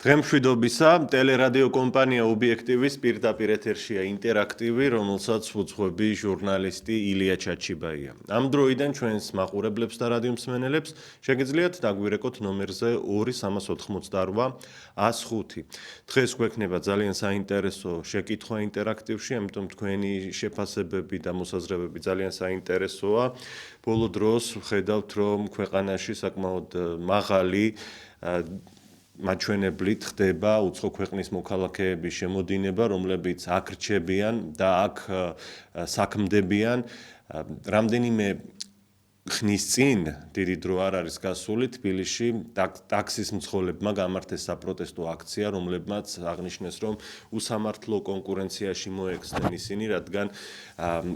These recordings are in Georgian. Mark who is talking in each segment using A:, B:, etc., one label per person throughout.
A: დღემშვიდობისა, ტელერადიო კომპანია ობიექტივის პირდაპირ ეთერშია ინტერაქტივი, რომელსაც უძღვები ჟურნალისტი ილია ჩაჩიბაია. ამ დროიდან ჩვენს მაყურებლებს და რადიო მსმენელებს შეგიძლიათ დაგვირეკოთ ნომერზე 2388 105. დღეს გვექნება ძალიან საინტერესო შეკითხვა ინტერაქტივში, ამიტომ თქვენი შეფასებები და მოსაზრებები ძალიან საინტერესოა. ბოლო დროს ვხედავთ, რომ ქვეყანაში საკმაოდ მაღალი მაჩვენებლით ხდება უცხო ქვეყნის მოქალაქეების შემოდინება, რომლებიც აქ რჩებიან და აქ საქმდებიან. რამდენიმე ხნის წინ, დიდი დრო არ არის გასული, თბილისში ტაქსის მძღოლებმა გამართეს საპროტესტო აქცია, რომლებმაც აღნიშნეს, რომ უსამართლო კონკურენციაში მოექცნენ ისინი, რადგან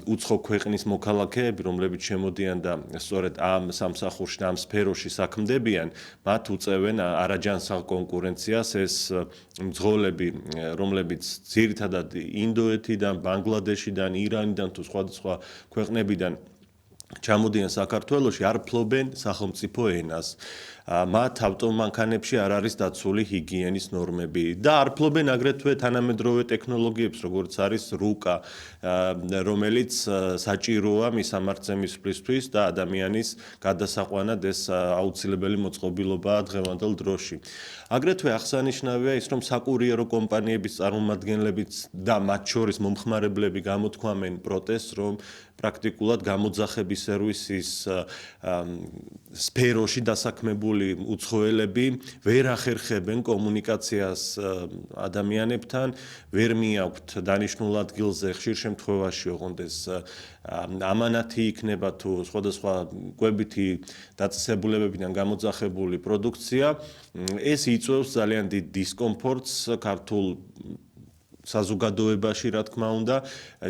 A: უცხო ქვეყნის მოქალაქეები, რომლებიც შემოდიან და სწორედ ამ სამსახურში და ამ სფეროში საქმდებიან, მათ უწევენ არაჯანსაღ კონკურენციას. ეს მძღოლები, რომლებიც ძირითადად ინდოეთიდან, ბანგლადეშიდან, ირანიდან თუ სხვადასხვა ქვეყნებიდან ჩამოდიან საქართველოში, არ ფლობენ სახელმწიფო ენას. მათ ავტომანქანებში არ არის დაცული ჰიგიენის ნორმები და არ ფლობენ აგრეთვე თანამედროვე ტექნოლოგიებს, როგორც არის რუკა, რომელიც საჭიროა მისამართზე მისვლისთვის და ადამიანის გადასაყვანად ეს აუცილებელი მოწყობილობაა დღევანდელ დროში. აგრეთვე აღსანიშნავია ის, რომ საკურიერო კომპანიების წარმომადგენლებიც და მათ შორის მომხმარებლები გამოთქვამენ პროტესტს, რომ პრაქტიკულად გამოძახების სერვისის სფეროში დასაქმებული უცხოელები ვერ ახერხებენ კომუნიკაციას ადამიანებთან, ვერ მიაქვთ დანიშნულ ადგილზე, ხშირ შემთხვევაში ოღონდ ეს ამანათი იქნება თუ სხვადასხვა კვებითი დაწესებულებებიდან გამოძახებული პროდუქცია. ეს იწვევს ძალიან დიდ დისკომფორტს ქართულ საზოგადოებაში, რა თქმა უნდა,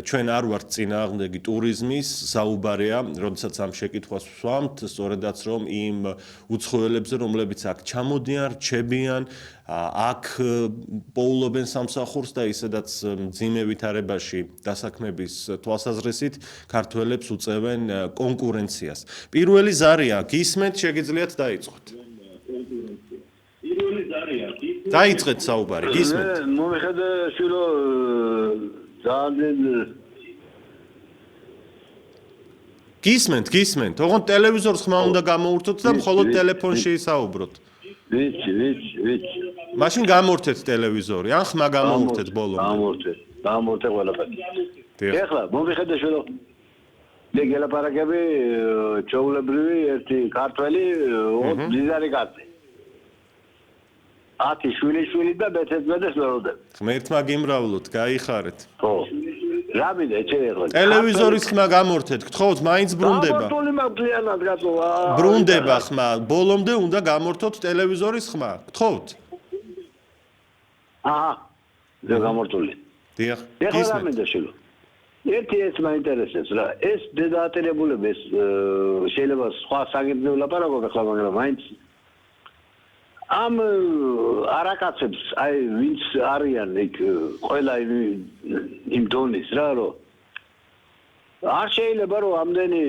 A: ჩვენ არ ვართ წინააღმდეგი ტურიზმის, საუბარია, როდესაც ამ შეკითხვას ვსვამთ, სწორედაც რომ იმ უცხოელებზე, რომლებიც აქ ჩამოდიან, რჩებიან, აქ პოულობენ სამსახურს და ისედაც მძიმე ვითარებაში დასაქმების თვალსაზრისით ქართველებს უწევენ კონკურენციას. პირველი ზარია, გისმენთ, შეგიძლიათ დაიწყოთ. დაიწყეთ საუბარი, გისმენთ.
B: მომეხედა შურო ძალიან
A: გისმენთ. ოღონდ ტელევიზორს ხმა უნდა გამოურთოთ და მხოლოდ ტელეფონში ისაუბროთ.
B: ვიცი.
A: მაშინ გამორთეთ ტელევიზორი, ან ხმა გამოურთეთ ბოლომდე.
B: გამორთე ყველაფერი. ეხლა მომეხედა შურო ლეგელაპარაკები ჩაულებრივი ერთი ქართველი ძიზარი კაცი. 10 შვილი და მეცეცმეტეს ვეროდებ.
A: ღმერთმა გიმრავლოთ, გაიხარეთ.
B: ხო. რა მინდა ეხლა?
A: ტელევიზორის ხმა გამორთეთ, გთხოვთ, მაინც ბრუნდება.
B: გამორთული მაგლიანად გაწო.
A: ბრუნდება ხმა, ბოლომდე უნდა გამორთოთ ტელევიზორის ხმა. გთხოვთ.
B: და გამორთული.
A: დიახ.
B: ეხლა რა მინდა შილო? ერთი ეს მაინტერესებს რა. ეს დედაატირებულები ეს შეიძლება სხვა საგებნეო ლაპარაკობ ახლა, მაგრამ მაინც ამ არაკაცებს, აი ვინც არიან იქ ყველა იმ დონის რა, რომ არ შეიძლება რომ ამდენი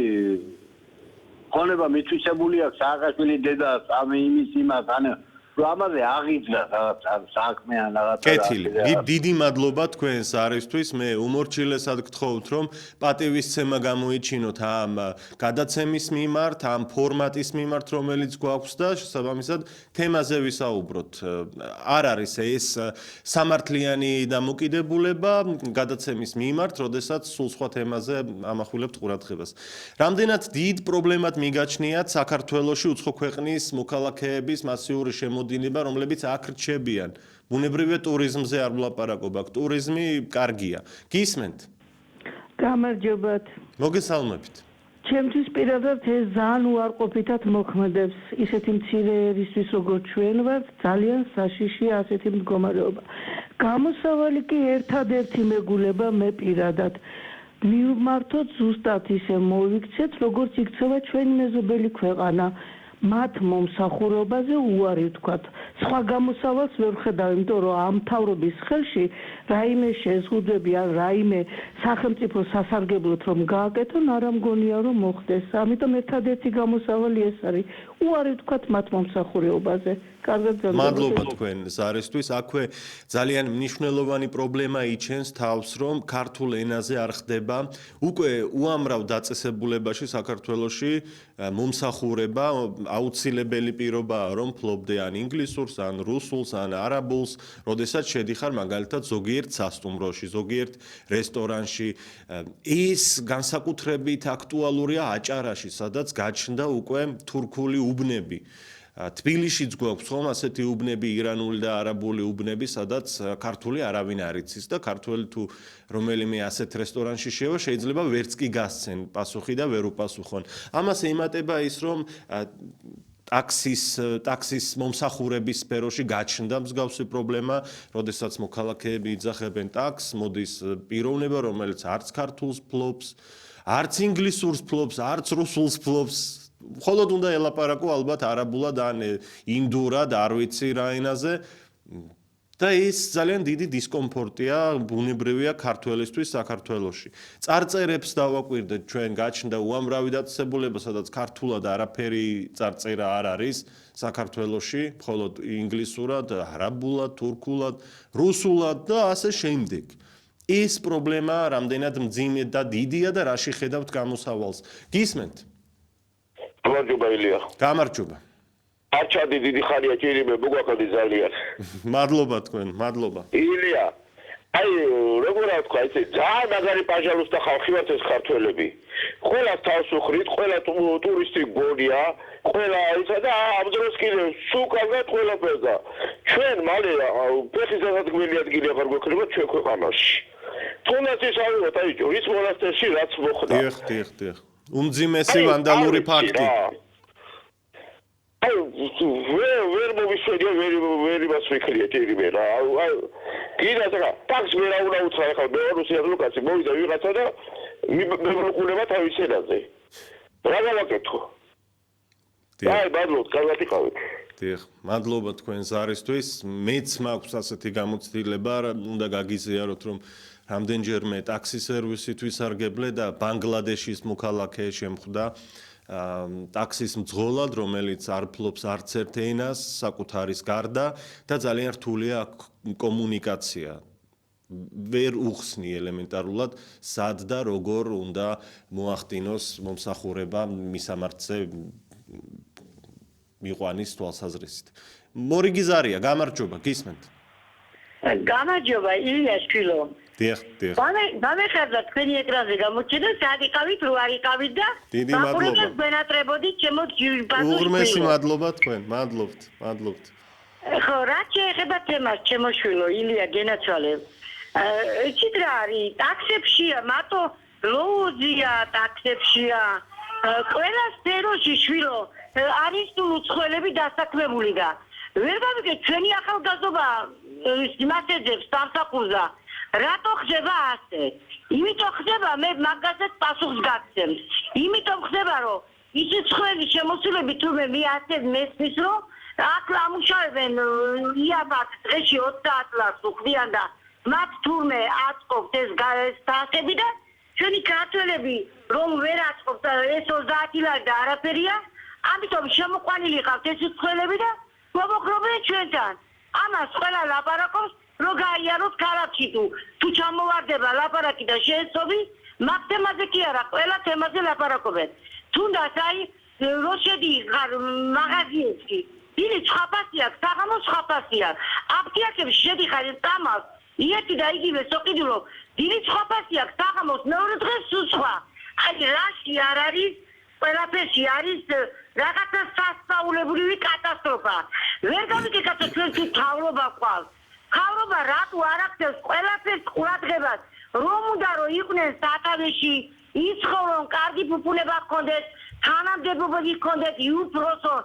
B: ქონება მithვისებული აქვს სააკაშვილი დედას, ამ იმის იმას, ანუ რომ ამაზე აღიძრა რაღაც საქმე ან რაღაც.
A: კეთილი. დიდი მადლობა თქვენს არისთვის. მე უმორჩილესად გთხოვთ, რომ პატივისცემა გამოიჩინოთ ამ გადაცემის მიმართ, ამ ფორმატის მიმართ, რომელიც გვაქვს და შესაბამისად თემაზე ვისაუბროთ. არ არის ეს სამართლიანი დამოკიდებულება გადაცემის მიმართ, როდესაც სულ სხვა თემაზე ამახვილებთ ყურადღებას. რამდენად დიდ პრობლემად მიგაჩნიათ საქართველოში უცხო ქვეყნის მოქალაქეების მასიური შემოდინება, რომლებიც აქ რჩებიან. ბუნებრივია ტურიზმზე არ ვლაპარაკობ, აქ ტურიზმი კარგია. გისმენთ?
C: გამარჯობათ.
A: მოგესალმებით.
C: ჩემთვის პირადად ეს ძალიან უარყოფითად მოქმედებს. ისეთი მცირე ერისთვის როგორც ჩვენ ვართ, ძალიან საშიში ასეთი მდგომარეობა. გამოსავალი კი ერთადერთი მეგულება მე პირადად. მივმართოთ ზუსტად ისე მოვიქცეთ, როგორც იქცევა ჩვენი მეზობელი ქვეყანა. მათ მომსახურებაზე უარი ვთქვათ. სხვა გამოსავალს ვერ ვხედავ, იმიტომ რომ ამ მთავრობის ხელში რაიმე შეზღუდვები ან რაიმე სახელმწიფო სასარგებლოდ რომ გააკეთონ, არ მგონია რომ მოხდეს. ამიტომ ერთადერთი გამოსავალი ეს არის. უარი ვთქვათ მათ მომსახურეობაზე. კარგად გაგრძელოთ.
A: მადლობა თქვენ ზარისთვის. აქვე ძალიან მნიშვნელოვანი პრობლემა იჩენს თავს, რომ ქართულ ენაზე არ ხდება უკვე უამრავ დაწესებულებაში საქართველოში მომსახურება, აუცილებელი პირობაა, რომ ფლობდე ან ინგლისურს, ან რუსულს, ან არაბულს, როდესაც შედიხარ მაგალითად ზოგიერთ სასტუმროში, ზოგიერთ რესტორანში. ის განსაკუთრებით აქტუალურია აჭარაში, სადაც გაჩნდა უკვე თურქული უბნები. თბილისშიც გვაქვს ხომ ასეთი უბნები, ირანული და არაბული უბნები, სადაც ქართული არავინ არ იცის და ქართველი თუ რომელიმე ასეთ რესტორანში შევა, შეიძლება ვერც კი გასცენ პასუხი და ვერ უპასუხონ. ამას ემატება ის, რომ ტაქსის მომსახურების სფეროში გაჩნდა მსგავსი პრობლემა, როდესაც მოქალაქეები იძახებენ ტაქსს, მოდის პიროვნება, რომელიც არც ქართულს ფლობს, არც ინგლისურს ფლობს, არც რუსულს ფლობს. მხოლოდ უნდა ელაპარაკო ალბათ არაბულად ან ინდურად, არ ვიცი რა ენაზე. და ის ძალიან დიდი დისკომფორტია, ბუნებრივია ქართველისთვის საქართველოში. წარწერებს დავაკვირდეთ ჩვენ, გაჩნდა უამრავი დაწესებულება, სადაც ქართულად არაფერი წარწერა არ არის საქართველოში, მხოლოდ ინგლისურად, არაბულად, თურქულად, რუსულად და ასე შემდეგ. ეს პრობლემა რამდენად მძიმე და დიდია და რაში ხედავთ გამოსავალს? გისმენთ?
D: გამარჯობა ილია.
A: გამარჯობა.
D: არჩადი დიდი ხარია ჭირიმე მოგაყოდი ძალიან.
A: მადლობა თქვენ, მადლობა.
D: ილია. აი როგორ ვთქვა, ესე ძალიან მაგარი პაჟალუსთა ხალხი ვართ ეს ქართველები. ყველა თავს უხრით, ყველა ტურისტი გონია, ყველა ისა და ამ დროს კიდე სულ კარგად ყველაფერდა. ჩვენ მალე ფეხის დასადგმელი ადგილი აღარ გვექნება ჩვენ ქვეყანაში. თუნდაც ის ავიღოთ, აი ჯურის მონასტერში რაც მოხდა.
A: დიახ. უმძიმესი ვანდალური ფაქტი.
D: აი ვერ მოვისვენია, ვერ იმას ვიქრია ჭირიმე რა. აი კიდე რა, ტაქსს ვერ აუნა უცხო ახლა ბელორუსი ადვოკატი მოვიდა ვიღაცა და მებრუყულება თავის ენაზე. რა გავაკეთო? აი ბადლოთ, კარგად იყავით.
A: დიახ, მადლობა თქვენ ზარისთვის. მეც მაქვს ასეთი გამოცდილება, უნდა გაგიზიაროთ, რომ რამდენჯერმე ტაქსის სერვისით ვისარგებლე და ბანგლადეშის მოქალაქე შემხვდა ტაქსის მძღოლად, რომელიც არ ფლობს არც ერთ ენას, საკუთარის გარდა და ძალიან რთულია კომუნიკაცია. ვერ უხსნი ელემენტარულად, სად და როგორ უნდა მოახდინოს მომსახურება მისამართზე მიყვანის თვალსაზრისით. მორიგი ზარია, გამარჯობა, გისმენთ.
E: გამარჯობა, ილია შვილო.
A: დიახ.
E: გამეხარდა თქვენი ეკრანზე გამოჩნდა, სად იყავით, რო არ იყავით და
A: დიდი მადლობა.
E: გვენატრებოდით ჩემო ჯილბაზოს.
A: უღრმესი მადლობა თქვენ, მადლობთ.
E: ხო, რა შეეხება თემას, ჩემო შვილო, ილია გენაცვალე. იცით რა არის, ტაქსებშია, მარტო ლოუზია ტაქსებშია. ყველა სფეროში შვილო არის უცხოელები დასაქმებული და ვერ გავიგეთ ჩვენი ახალგაზრდობა იმას ეძებს სამსახურზე. რატო ხდება ასე? იმიტომ ხდება, მე მაგასაც პასუხს გაგცემს. იმიტომ ხდება, რომ ისი ცხოველი შემოსულები თურმე მე ასე მესმის, რომ აქ ამუშავებენ იაბათ დღეში 30 ლარს უხდიან და მათ თურმე აწყობთ ეს სტახები და ჩვენი ქართველები რომ ვერ აწყობთ ეს 30 ლარი და არაფერია, ამიტომ შემოყვანილი ხართ ეს ცხოველები და მოგოხრობენ ჩვენთან. ამას ყველა ლაპარაკობს რო გაიაროთ ქალაქში თუ ჩამოვარდება ლაპარაკი და შეეცობი, მაგ თემაზე კი არა, ყველა თემაზე ლაპარაკობენ. თუნდაც აი რო შედიხარ მაღაზიებში, დიდი ცხაფასი აქვს, საღამოს ცხაფასი აქვს. აფთიაქებში შედიხარ წამალს, ერთი და იგივე სოყიდულო, დიდი ცხაფასი აქვს, საღამოს მეორე დღეს სულ სხვა. აი რაში არ არის, ყველაფერში არის რაღაცა სასწაულებრივი კატასტროფა. ვერ გავიგებთ ჩვენ თუ თავრობა ყავს. თავრობა რატო არ ახდენს ყველაფერს ყურადღებას, რომ უნდა რომ იყვნენ სათავეში, იცხოვრონ, კარგი ფუფუნება ჰქონდეს, თანამდებობები ჰქონდეს, იუფროსო.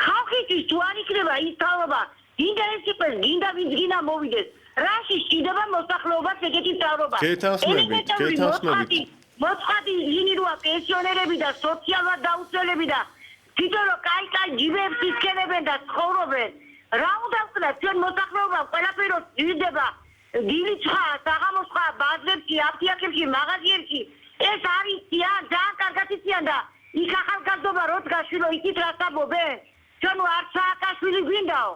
E: ხალხისთვის თუ არ იქნება ის თავრობა, გინდა ეს იყოს, გინდა ვინც გინდა მოვიდეს. რაში სჭირდება მოსახლეობას ეგეთი თავრობა?
A: გეთანხმებით.
E: მოწყადი ჟინიროა პენსიონერები და სოციალურად დაუცველები და თვითონ რომ კაი ჯიბებს ისქენებენ და ცხოვრობენ. რა უნდა ვქნათ ჩვენ მოსახლეობამ ყველაფერი ძირდება დილით ხა საღამოს ხა ბაზრებში აფთიაქებში მაღაზიებში ეს არის ძალიან კარგად იციან და იქ ახალგაზრდობა როც გაშვილო იქით რასაბობენ ჩვენ არ სააკაშვილი გვინდაო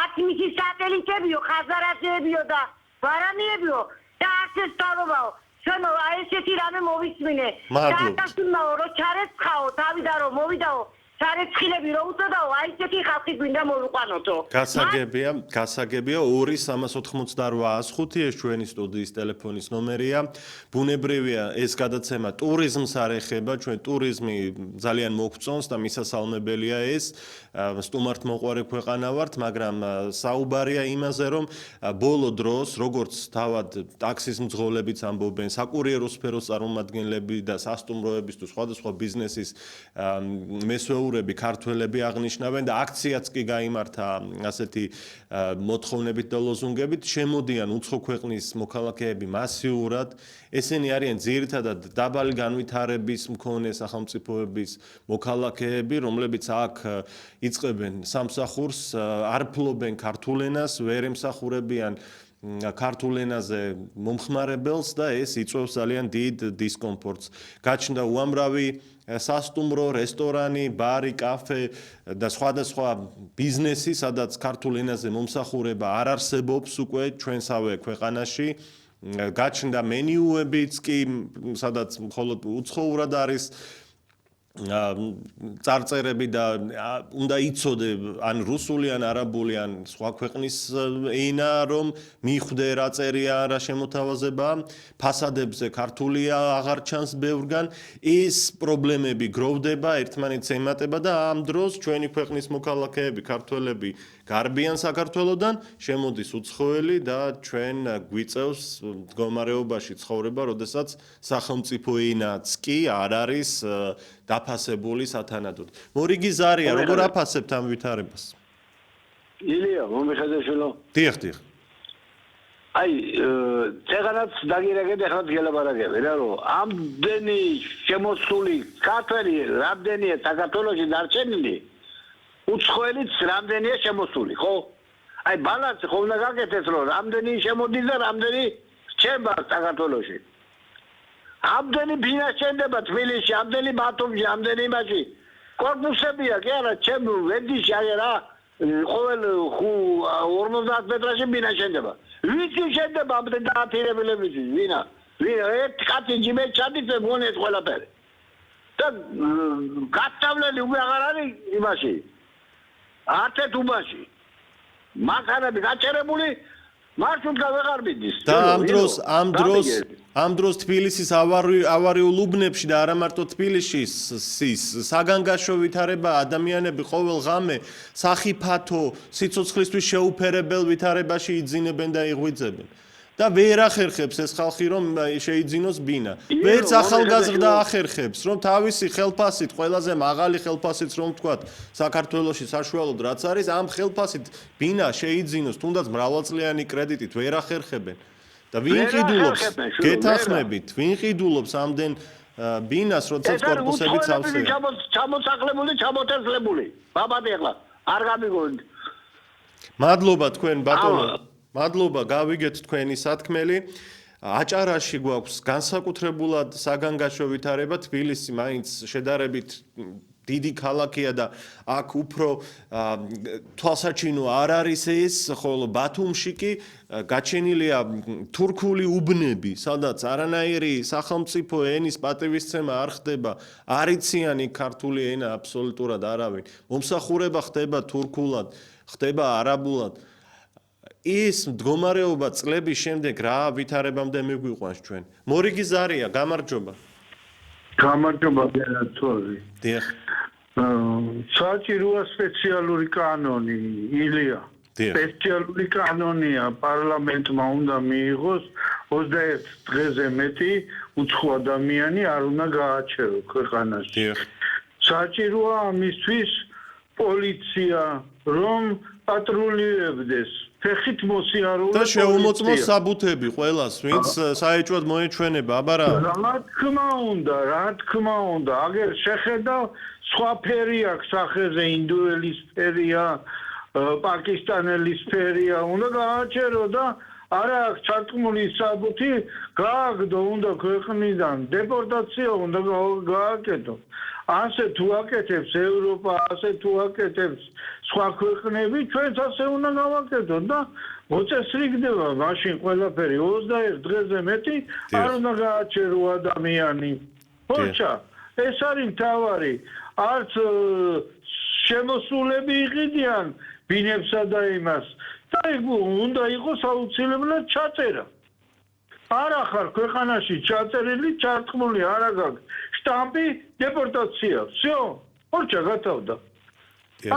E: აქ მისი სატელიტებიო ხაზარაძეებიო და ვარანიებიო და ასე სწავლობაო ჩვენ აი ესეთი რამე მოვისმინე სააკაშვილო რო ჩარეცხაო თავიდან რომ მოვიდაო სარეცხილები რო უწოდაო აი ესეთი ხალხი გვინდა მოვიყვანოთო
A: გასაგებია 2-385-105 ეს ჩვენი სტუდიის ტელეფონის ნომერია ბუნებრივია ეს გადაცემა ტურიზმს არ ეხება ჩვენ ტურიზმი ძალიან მოგწონს და მისასალმებელია ეს სტუმართმოყვარე ქვეყანა ვართ მაგრამ საუბარია იმაზე რომ ბოლო დროს როგორც თავად ტაქსის მძღოლებიც ამბობენ საკურიერო სფეროს წარმომადგენლები და სასტუმროების თუ სხვადასხვა ბიზნესის მესვეურები ქართველები აღნიშნავენ და აქციაც კი გაიმართა ასეთი მოთხოვნებით და ლოზუნგებით შემოდიან უცხო ქვეყნის მოქალაქეები მასიურად ესენი არიან ძირითადად დაბალი განვითარების მქონე სახელმწიფოების მოქალაქეები რომლებიც აქ იწყებენ სამსახურს არ ფლობენ ქართულ ენას ვერ ემსახურებიან ქართულ ენაზე მომხმარებელს და ეს იწვევს ძალიან დიდ დისკომფორტს გაჩნდა უამრავი სასტუმრო, რესტორანი, ბარი, კაფე და სხვადასხვა ბიზნესი, სადაც ქართულ ენაზე მომსახურება არ არსებობს უკვე ჩვენსავე ქვეყანაში. გაჩნდა მენიუებიც კი, სადაც მხოლოდ უცხოურად არის წარწერები და უნდა იცოდე ან რუსული ან არაბული ან სხვა ქვეყნის ენა რომ მიხვდე რა წერია რა შემოთავაზება ფასადებზე ქართულია აღარ ჩანს ბევრგან ეს პრობლემები გროვდება ერთმანეთს ემატება და ამ დროს ჩვენი ქვეყნის მოქალაქეები ქართველები გარბიან საქართველოდან შემოდის უცხოელი და ჩვენ გვიწევს მდგომარეობაში ცხოვრება როდესაც სახელმწიფო ენაც კი არ არის დაფასებული სათანადოდ. მორიგი ზარია, როგორ აფასებთ ამ ვითარებას?
B: ილია, მომიხადაშვილო.
A: დიახ.
B: აი, წეგანაც დაგირეკეთ, ეხლა გელაპარაკები რა, რომ ამდენი შემოსული ქართველი, რამდენია საქართველოში დარჩენილი, უცხოელიც რამდენია შემოსული, ხო? აი, ბალანსი ხო უნდა გაკეთდეს, რომ რამდენი შემოდის და რამდენი რჩება საქართველოში. ამდენი ბინა შენდება თბილისში, ამდენი ბათუმში, ამდენი იმაში. კორპუსებია, კი არა, ჩემ ვენდიში აი რა, ყოველ 50 მეტრში ბინა შენდება. ვიცი შენდება ამდენ დაათირებელების ბინა. ერთ კაცი ჯიმე ჩადიწე მონეთ ყველაფერი. და გასწავლელი უკვე აღარ არის იმაში. ართეთ უბანში. მანქანები გაჭერებული მარშრუტკა ვეღარ მიდის.
A: და ამ დროს თბილისის ავარიულ უბნებში და არა მარტო თბილისში საგანგაშო ვითარება ადამიანები ყოველ ღამე სახიფათო სიცოცხლისთვის შეუფერებელ ვითარებაში იძინებენ და იღვიძებენ. და ვერ ახერხებს ეს ხალხი რომ შეიძინოს ბინა. ვერც ახალგაზრდა ახერხებს რომ თავისი ხელფასით, ყველაზე მაღალი ხელფასით რომ ვთქვათ, საქართველოში საშუალოდ რაც არის, ამ ხელფასით ბინა შეიძინოს, თუნდაც მრავალწლიანი კრედიტით ვერ ახერხებენ. და ვინ ყიდულობს? გეთახმებით, ვინ ყიდულობს ამდენ ბინას, როდესაც კორპუსებიც ავსეა.
B: ჩამოსახლებული, ჩამოთესლებული. ბაბადე ახლა არ გამიგონთ.
A: მადლობა თქვენ ბატონო. მადლობა, გავიგეთ თქვენი სათქმელი. აჭარაში გვაქვს განსაკუთრებულად საგანგაშო ვითარება, თბილისი მაინც შედარებით დიდი ქალაქია და აქ უფრო თვალსაჩინო არ არის ეს, ხოლო ბათუმში კი გაჩენილია თურქული უბნები, სადაც არანაირი სახელმწიფო ენის პატივისცემა არ ხდება, არ იციან იქ ქართული ენა აბსოლუტურად არავინ. მომსახურება ხდება თურქულად, ხდება არაბულად. ის მდგომარეობა წლების შემდეგ რა ვითარებამდე მიგვიყვანს ჩვენ. მორიგი ზარია, გამარჯობა.
F: გამარჯობა ბერაცოვი.
A: დიახ.
F: საჭიროა სპეციალური კანონი, ილია. სპეციალური კანონია პარლამენტმა უნდა მიიღოს 21 დღეზე მეტი უცხო ადამიანი არ უნდა გააჩეროს ქვეყანაში.
A: დიახ.
F: საჭიროა ამისთვის პოლიცია რომ პატრულირებდეს. ფეხით მოსიარულე
A: და შეუმოწმოს საბუთები ყველას, ვინც საეჭვოდ მოეჩვენება, აბა რა.
F: რა თქმა უნდა, აგერ შეხედავ სხვა ფერი აქვს სახეზე ინდუელის ფერია, პაკისტანელის ფერია, უნდა გააჩერო და არა აქვს ჩართმული საბუთი, გააგდო უნდა ქვეყნიდან, დეპორტაცია უნდა გააკეთო. ასე თუ აკეთებს ევროპა, ასე თუ აკეთებს სხვა ქვეყნები, ჩვენც ასე უნდა გავაკეთოთ და მოწესრიგდება მაშინ ყველაფერი 21 დღეზე მეტი არ უნდა გააჩერო ადამიანი. ხოჭა, ეს არის მთავარი. არც შემოსულები იყიდიან ბინებსა და იმას. და უნდა იყოს აუცილებლად ჩაწერა. არ ახარ ქვეყანაში ჩაწერილი, ჩართმული არ აქვს შტამპი, დეპორტაცია. всё, ხოჭა გათავდა.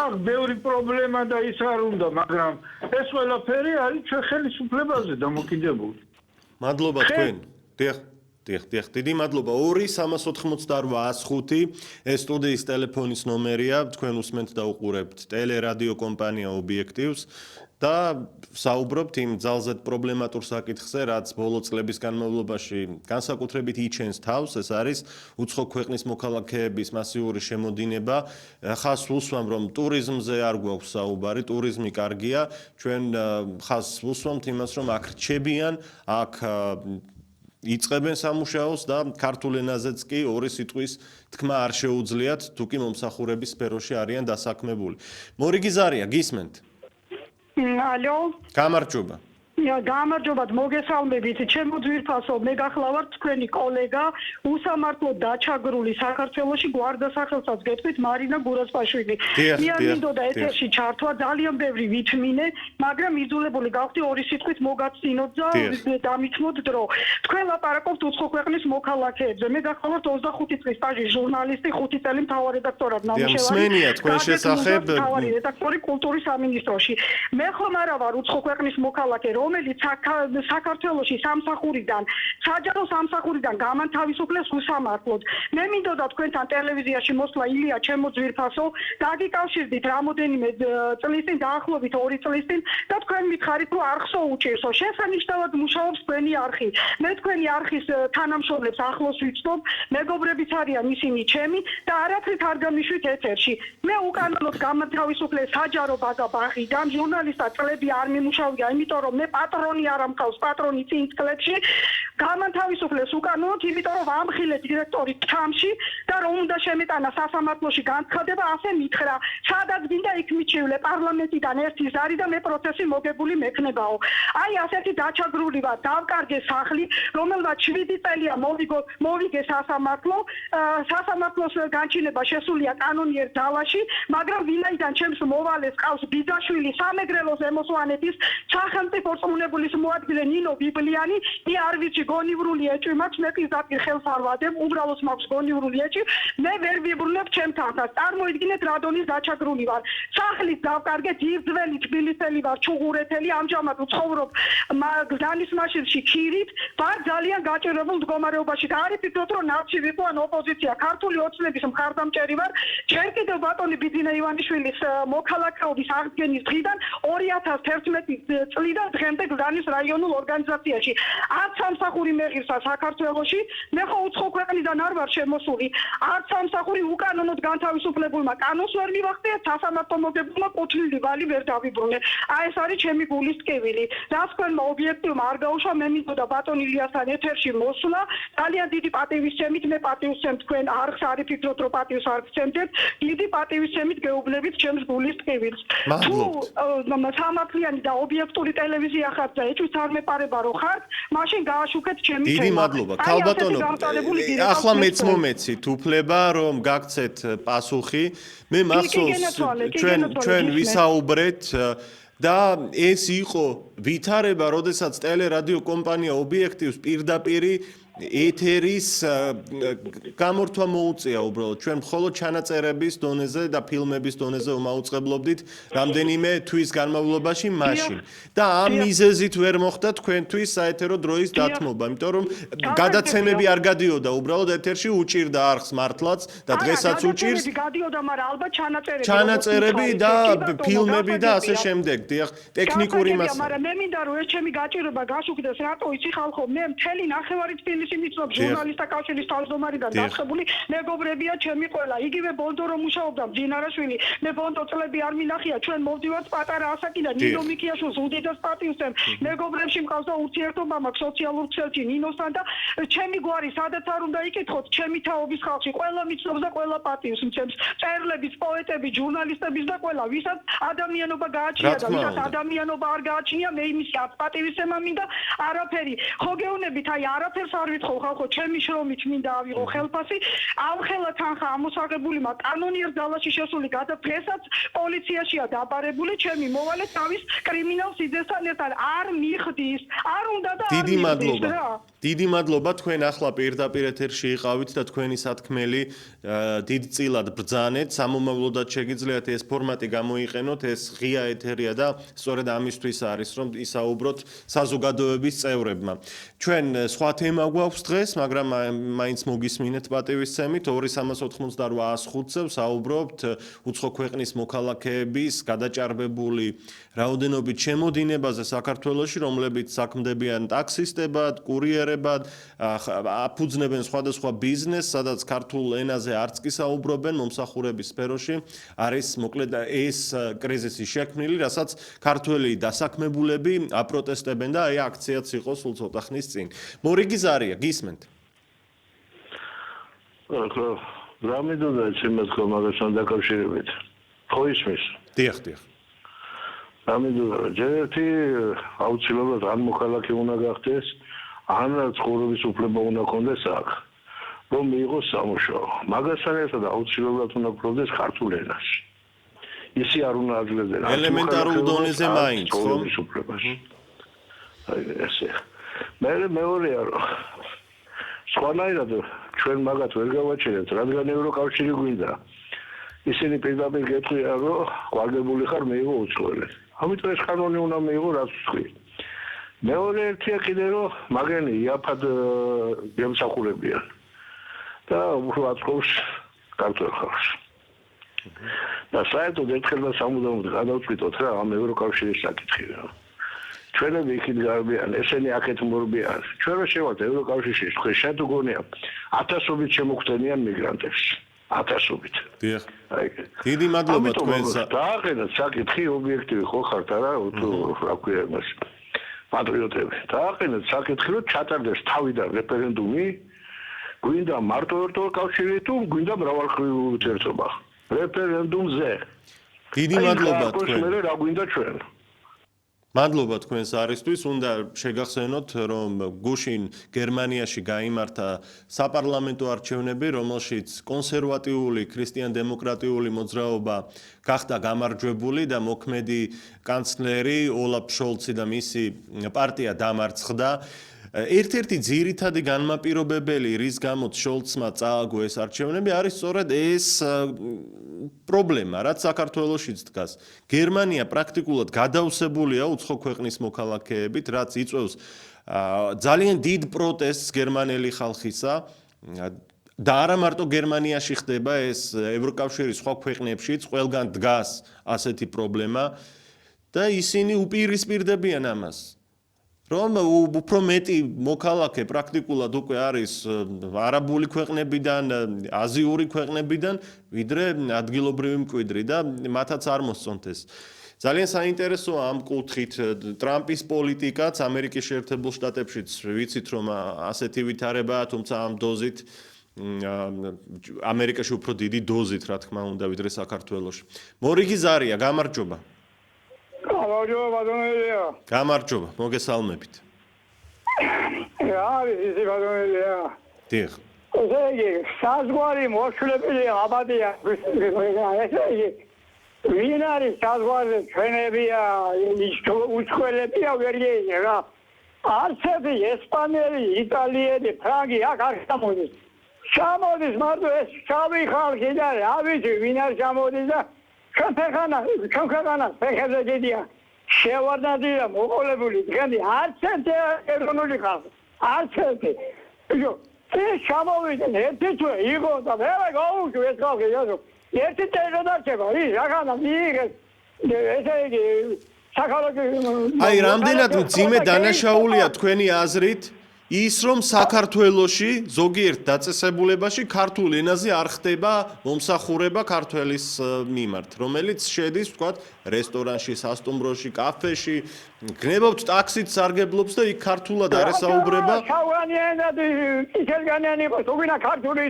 F: აქ ბევრი პრობლემა და ის არ უნდა, მაგრამ ეს ყველაფერი არის ჩვენ ხელისუფლებაზე დამოკიდებული.
A: მადლობა თქვენ. დიახ. დიდი მადლობა. 2-388-105 ეს სტუდიის ტელეფონის ნომერია. თქვენ უსმენთ და უყურებთ ტელერადიო კომპანია ობიექტივს და საუბრობთ იმ ძალზედ პრობლემატურ საკითხზე, რაც ბოლო წლების განმავლობაში განსაკუთრებით იჩენს თავს, ეს არის უცხო ქვეყნის მოქალაქეების მასიური შემოდინება. ხას უსვამ, რომ ტურიზმზე არ გვაქვს საუბარი, ტურიზმი კარგია. ჩვენ ხას უსვამთ იმას, რომ აქ რჩებიან, აქ იწყებენ სამუშაოს და ქართულ ენაზეც კი ორი სიტყვის თქმა არ შეუძლიათ, თუ კი მომსახურების სფეროში არიან დასაქმებული. მორიგი ზარია, გისმენთ?
G: ალო.
A: გამარჯობა.
G: გამარჯობა, მოგესალმებით. ჩემო ძვირფასო, მე გახლავართ თქვენი კოლეგა, უსამართლოდ დაჩაგრული საქართველოში გვარდასახელსაც გეტყვით მარინა გურასპაშვილი. მინდოდა ეთერში ჩართვა, ძალიან ბევრი ვითმინე, მაგრამ იძულებული გავხდი ორი სიტყვით მოგაცინოთ და დამითმოთ დრო. თქვენ ლაპარაკობთ უცხო ქვეყნის მოქალაქეებზე. მე გახლავართ 25 წლის სტაჟის ჟურნალისტი, 5 წელი მთავარ რედაქტორად ნამუშევარი.
A: მსმენია თქვენ შესახებ
G: მთავარი რედაქტორი კულტურის სამინისტროში. მე ხომ არა ვარ უცხო ქვეყნის მოქალაქე, რომელიც საქართველოში სამსახურიდან, საჯარო სამსახურიდან გამანთავისუფლეს უსამართლოდ. მე მინდოდა თქვენთან ტელევიზიაში მოსვლა ილია ჩემო ძვირფასო, დაგიკავშირდით რამოდენიმე წლის წინ, დაახლოებით 2 წლის წინ და თქვენ მითხარით, რომ არხსო უჭირსო. შესანიშნავად მუშაობს თქვენი არხი. მე თქვენი არხის თანამშრომლებს ახლოს ვიცნობ, მეგობრებიც არიან ისინი ჩემი და არაფრით არ გამიშვით ეთერში. მე უკანონოდ გამანთავისუფლე საჯარო ბაზა ბაღიდან, ჟურნალისტად წლები არ მიმუშავია, იმიტომ რომ მე პატრონი არ ამყავს, პატრონი წინ წლებში გამანთავისუფლეს უკანონოდ, იმიტომ რომ ამხილეთ დირექტორი თამში და რომ უნდა შემეტანა სასამართლოში განცხადება, ასე მითხრა. სადაც გინდა იქ მიჩივლე პარლამენტიდან ერთი ზარი და მე პროცესი მოგებული მექნებაო. აი ასეთი დაჩაგრული ვარ, დავკარგე სახლი, რომელმაც 7 წელია მოვიგე სასამართლო, სასამართლოს განჩინება შესულია კანონიერ ძალაში, მაგრამ ვინაიდან ჩემს მოვალეს ყავს ბიძაშვილი სამეგრელოს ემოსვანეთის სახელმწიფო რწმუნებულის მოადგილე ნინო ბიბლიანი, მე არ ვიცი გონივრული ეჭვი მაქვს, მე პირდაპირ ხელს არ ვადებ, უბრალოდ მაქვს გონივრული ეჭვი, მე ვერ ვიბრუნებ ჩემ თანხას. წარმოიდგინეთ რა დონის დაჩაგრული ვარ. სახლის დავკარგე, ძირძველი თბილისელი ვარ, ჩუღურეთელი, ამჟამად ვცხოვრობ გზანის მაშინში ქირით, ვარ ძალიან გაჭირებულ მდგომარეობაში. და არის ფიქრობ, რომ ნაცი ვიყო ან ოპოზიცია, ქართული ოცნების მხარდამჭერი ვარ. ჯერ კიდევ ბატონი ბიძინა ივანიშვილის მოქალაქეობის აღდგენის დღიდან 2011 წლიდან დღემდე გზანის რაიონულ ორგანიზაციაში. არც სამსახური მეღირსა საქართველოში, მე ხო უცხო ქვეყნიდან არ ვარ შემოსული. არც სამსახური უკანონოდ განთავისუფლებულმა კანონს ვერ მივახციე, სასამართლო მოგებულმა კუთვნილი ვალი ვერ დავიბრუნე. აი ეს არის ჩემი გულის ტკივილი. რაც თქვენმა ობიექტივმა არ გაუშვა, მე მინდოდა ბატონ ილიასთან ეთერში მოსვლა. ძალიან დიდი პატივისცემით მე პატივისცემ თქვენ არხს, არის ფიქრობთ, რომ პატივს არ გცემდეთ. დიდი პატივისცემით გეუბნებით ჩემს გულის ტკივილს. თუ სამართლიანი და ობიექტური ტელევიზია ხართ და ეჭვით არ მეპარება რო ხართ, მაშინ გააშუქეთ ჩემი თემა.
A: დიდი მადლობა. ქალბატონო, ახლა მეც მომეცით უფლება, რომ გაგცეთ პასუხი. მე მახსოვს ჩვენ ვისაუბრეთ და ეს იყო ვითარება, როდესაც ტელერადიო კომპანია ობიექტივს პირდაპირ ეთერის გამორთვა მოუწია უბრალოდ. ჩვენ მხოლოდ ჩანაწერების დონეზე და ფილმების დონეზე ვმაუწყებლობდით რამდენიმე თვის განმავლობაში მაშინ. და ამ მიზეზით ვერ მოხდა თქვენთვის საეთერო დროის დათმობა, იმიტომ რომ გადაცემები არ გადიოდა, უბრალოდ ეთერში უჭირდა არხს მართლაც და დღესაც უჭირს.
G: გადიოდა, მაგრამ ალბათ
A: ჩანაწერები და ფილმები და ასე შემდეგ. დიახ, ტექნიკური მასალა.
G: მაგრამ მე მინდა რომ ეს ჩემი გაჭირება გაშუქდეს, რატო იცი ხალხო, მე მთელი ნახევარი თბილისი იმისი მიცნობს ჟურნალისტთა კავშირის თავმჯდომარიდან დაწყებული მეგობრებია ჩემი ყველა. იგივე ბონდო რომ მუშაობდა მძინარაშვილი, მე ბონდო წლები არ მინახია, ჩვენ მოვდივართ პატარა ასაკიდან ნინო მიქიაშვილს უდიდეს პატივს მეგობრებში მყავს და ურთიერთობა მაქვს სოციალურ ქსელში ნინოსთან და ჩემი გვარი სადაც არ უნდა იკითხოთ, ჩემი თაობის ხალხი ყველა მიცნობს და ყველა პატივს მცემს. წერლების, პოეტების, ჟურნალისტების და ყველა, ვისაც ადამიანობა გააჩნია და ვისაც ადამიანობა არ გააჩნია, მე იმის პატივისცემა მინდა, არაფერი. ხო გეუბნებით, აი არაფერს არ ვითხოვ ხალხო, ჩემი შრომით მინდა ავიღო ხელფასი, ამხელა თანხა ამოსაღებული მაქვს, კანონიერ ძალაში შესული გადაფრესაც პოლიციაშია დაბარებული, ჩემი მოვალე თავის კრიმინალ სიძესთან ერთად არ მიხდის, არ უნდა და არ მიხდის რა.
A: დიდი მადლობა, თქვენ ახლა პირდაპირ ეთერში იყავით და თქვენი სათქმელი დიდწილად ბრძანეთ, სამომავლოდაც შეგიძლიათ ეს ფორმატი გამოიყენოთ, ეს ღია ეთერია და სწორედ ამისთვის არის, რომ ისაუბროთ საზოგადოების წევრებმა. ჩვენ სხვა თემა გვაქვს დღეს, მაგრამ მაინც მოგისმინეთ პატივისცემით 2388-105-ზე ვსაუბრობთ უცხო ქვეყნის მოქალაქეების გადაჭარბებული რაოდენობით შემოდინებაზე საქართველოში, რომლებიც საქმდებიან ტაქსისტებად, კურიერებად, აფუძნებენ სხვადასხვა ბიზნესს, სადაც ქართულ ენაზე არც კი საუბრობენ მომსახურების სფეროში, არის მოკლედ ეს კრიზისი შექმნილი, რასაც ქართველი დასაქმებულები აპროტესტებენ და აი აქციაც იყო სულ ცოტა ხნის წინ. მორიგი ზარია, გისმენთ?
F: რა მინდოდა იმას მაგასთან დაკავშირებით? ხო ისმის?
A: დიახ.
F: რა მინდოდა, ჯერ ერთი აუცილებლად ან მოქალაქე უნდა გახდეს, ან ცხოვრების უფლება უნდა ჰქონდეს აქ, რომ მიიღოს სამუშაო. მაგასთან ერთად აუცილებლად უნდა გქონდეს ქართულ ენაში. ისი არ უნდა აძლევდნენ
A: ელემენტარულ დონეზე მაინც, ხო?
F: აი ესე. მეორეა რომ სხვანაირად ჩვენ მაგათ ვერ გავაჩერებთ, რადგან ევროკავშირი გვინდა. ისინი პირდაპირ გეტყვიან, რომ ყვარგებული ხარ მეიღო უცხოელი. ამიტომ ეს კანონი უნდა მიიღო, რაც ვთქვი. მეორე ერთია კიდე რომ მაგენი იაფად გემსახურებიან. და უფრო აწყობს ქართულ ხალხს. და საერთოდ ერთხელ და სამუდამოდ გადავწყვიტოთ რა ამ ევროკავშირის საკითხი რა. ჩვენები იქით გარბიან, ესენი აქეთ მორბიან. ჩვენ რა შევართ ევროკავშირში, თქვენ შედო გონია 1000-ობით შემოგვხდენიან მიგრანტებს. 1000-ობით.
A: დიახ. დიდი მადლობა თქვენს.
F: დააყენეთ საკითხი ობიექტივი ხო ხართ არა, თუ რა ქვია მას. პატრიოტები. დააყენეთ საკითხი, რომ ჩატარდეს თავიდან რეფერენდუმი, გვინდა მარტო ევროკავშირი თუ გვინდა მრავალმხრივი ურთიერთობა. რეფერენდუმზე.
A: დიდი მადლობა თქვენ.
F: მე რა გვინდა ჩვენ.
A: მადლობა თქვენს არისთვის, უნდა შეგახსენოთ, რომ გუშინ გერმანიაში გაიმართა საპარლამენტო არჩევნები, რომელშიც კონსერვატიული ქრისტიან-დემოკრატიული მოძრაობა გახდა გამარჯვებული და მოქმედი კანცლერი ოლაფ შოლცი და მისი პარტია დამარცხდა. ერთ-ერთი ძირითადი განმაპირობებელი, რის გამოც შოლცმა წააგო ეს არჩევნები, არის სწორედ ეს პრობლემა, რაც საქართველოშიც დგას. გერმანია პრაქტიკულად გადავსებულია უცხო ქვეყნის მოქალაქეებით, რაც იწვევს ძალიან დიდ პროტესტს გერმანელი ხალხისა. და არა მარტო გერმანიაში ხდება ეს ევროკავშირის სხვა ქვეყნებშიც, ყველგან დგას ასეთი პრობლემა და ისინი უპირისპირდებიან ამას. რომ უფრო მეტი მოქალაქე პრაქტიკულად უკვე არის არაბული ქვეყნებიდან, აზიური ქვეყნებიდან, ვიდრე ადგილობრივი მკვიდრი და მათაც არ მოსწონთ ეს. ძალიან საინტერესოა ამ კუთხით ტრამპის პოლიტიკაც ამერიკის შეერთებულ შტატებშიც ვიცით რომ ასეთი ვითარებაა, თუმცა ამ დოზით ამერიკაში უფრო დიდი დოზით რა თქმა უნდა ვიდრე საქართველოში. მორიგი ზარია, გამარჯობა.
H: გამარჯობა ბატონელია.
A: გამარჯობა, მოგესალმებით.
H: რა ვიცი ბატონელია.
A: დიახ.
H: ესე იგი, საზღვარი მოშლებული აბადია. ესე იგი, ვინ არის საზღვარზე ჩვენებია, უცხოელებია ვერ გეიგე რა. არცეთი ესპანელი, იტალიელი, ფრანგი აქ არ გამოდის. ჩამოდის მარტო ეს შავი ხალხი და რა ვიცი ვინ არ ჩამოდის და ჩვენ ქვეყანა ფეხებზე გედია შევარდნადი და მოყოლებული დღემდე არც ერთი ეროვნული ხალხი არც ერთი ეს ჩამოვიდნენ ერთი თვე იყო და მე გავუშვი ეს ხალხი ერთი წელი დარჩება ის რახანა მიიღეს ესე იგი საქართველოს
A: აი რამდენად მძიმე დანაშაულია თქვენი აზრით ის რომ საქართველოში ზოგიერთ დაწესებულებაში ქართულ ენაზე არ ხდება მომსახურება ქართველის მიმართ, რომელიც შედის, ვთქვათ, რესტორანში, სასტუმროში, კაფეში, გნებავთ ტაქსით სარგებლობს და იქ ქართულად არ ესაუბრება.
H: შავანიანად ისელგანიანი იყოს, უგინა ქართული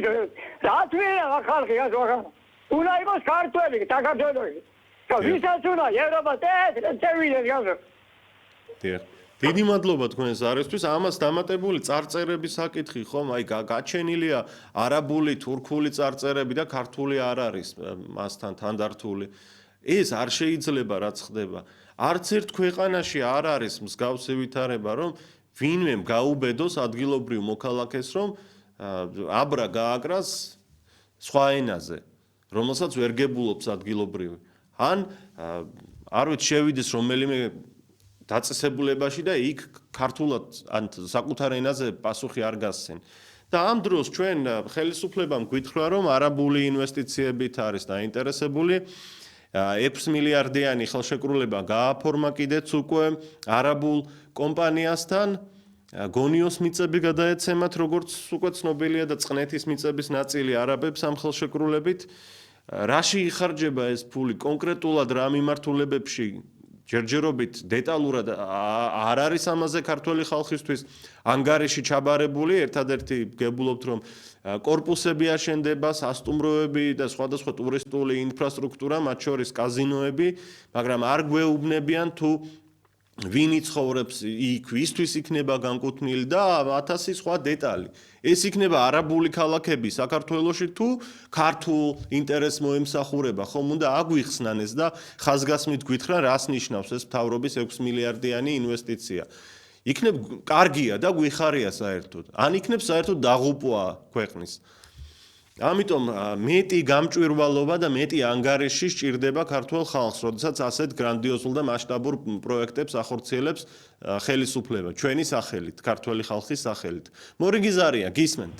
H: რაც ვერა ხალხი ასვაღა. უნდა იყოს ქართველი, საქართველოში. ვისაც უნდა ევროპას ეს წევიდეს გასა.
A: დიახ. დიდი მადლობა თქვენს არისთვის. ამას დამატებული წარწერების საკითხი ხომ, აი გაჩენილია არაბული, თურქული წარწერები და ქართული არ არის მასთან თანდართული. ეს არ შეიძლება რაც ხდება. არც ერთ ქვეყანაში არ არის მსგავსი ვითარება, რომ ვინმე გაუბედოს ადგილობრივ მოქალაქეს, რომ აბრა გააკრას სხვა ენაზე, რომელსაც ვერ გებულობს ადგილობრივი. ან არ ვიცი შევიდეს რომელიმე დაწესებულებაში და იქ ქართულად ან საკუთარ ენაზე პასუხი არ გასცენ. და ამ დროს ჩვენ ხელისუფლებამ გვითხრა, რომ არაბული ინვესტიციებით არის დაინტერესებული. 6 მილიარდიანი ხელშეკრულება გააფორმა კიდეც უკვე არაბულ კომპანიასთან. გონიოს მიწები გადაეცემათ, როგორც უკვე ცნობილია და წყნეთის მიწების ნაწილი არაბებს ამ ხელშეკრულებით. რაში იხარჯება ეს ფული კონკრეტულად რა მიმართულებებში ჯერჯერობით დეტალურად არ არის ამაზე ქართველი ხალხისთვის ანგარიში ჩაბარებული, ერთადერთი გებულობთ რომ კორპუსები აშენდება, სასტუმროები და სხვადასხვა ტურისტული ინფრასტრუქტურა, მათ შორის კაზინოები, მაგრამ არ გვეუბნებიან თუ ვინ იცხოვრებს იქ, ვისთვის იქნება განკუთვნილი და 1000 სხვა დეტალი. ეს იქნება არაბული ქალაქები საქართველოში თუ ქართულ ინტერესს მოემსახურება, ხომ უნდა აგვიხსნან ეს და ხაზგასმით გვითხრან, რას ნიშნავს ეს მთავრობის 6 მილიარდიანი ინვესტიცია. იქნებ კარგია და გვიხარია საერთოდ. ან იქნებ საერთოდ დაღუპვა ქვეყნის. ამიტომ მეტი გამჭვირვალობა და მეტი ანგარიში სჭირდება ქართულ ხალხს, როდესაც ასეთ გრანდიოზულ და მასშტაბურ პროექტებს ახორციელებს ხელისუფლება, ჩვენი სახელით, ქართველი ხალხის სახელით. მორიგი ზარია, გისმენთ.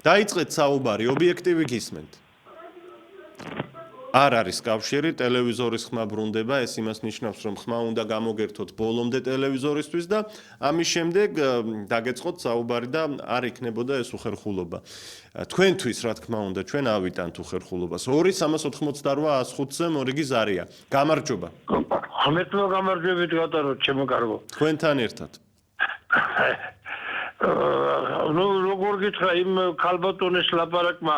A: დაიწყეთ საუბარი, ობიექტივი გისმენთ. არ არის კავშირი, ტელევიზორის ხმა ბრუნდება, ეს იმას ნიშნავს, რომ ხმა უნდა გამოგერთოთ ბოლომდე ტელევიზორისთვის და ამის შემდეგ დაგეწყოთ საუბარი და არ იქნებოდა ეს უხერხულობა. თქვენთვის, რა თქმა უნდა, ჩვენ ავიტანთ უხერხულობას. 2-388-105-ზე მორიგი ზარია. გამარჯობა.
F: ხმეთმა გამარჯვებით გატაროთ, ჩემო კარგო.
A: თქვენთან ერთად.
F: როგორ გითხრა იმ ქალბატონის ლაპარაკმა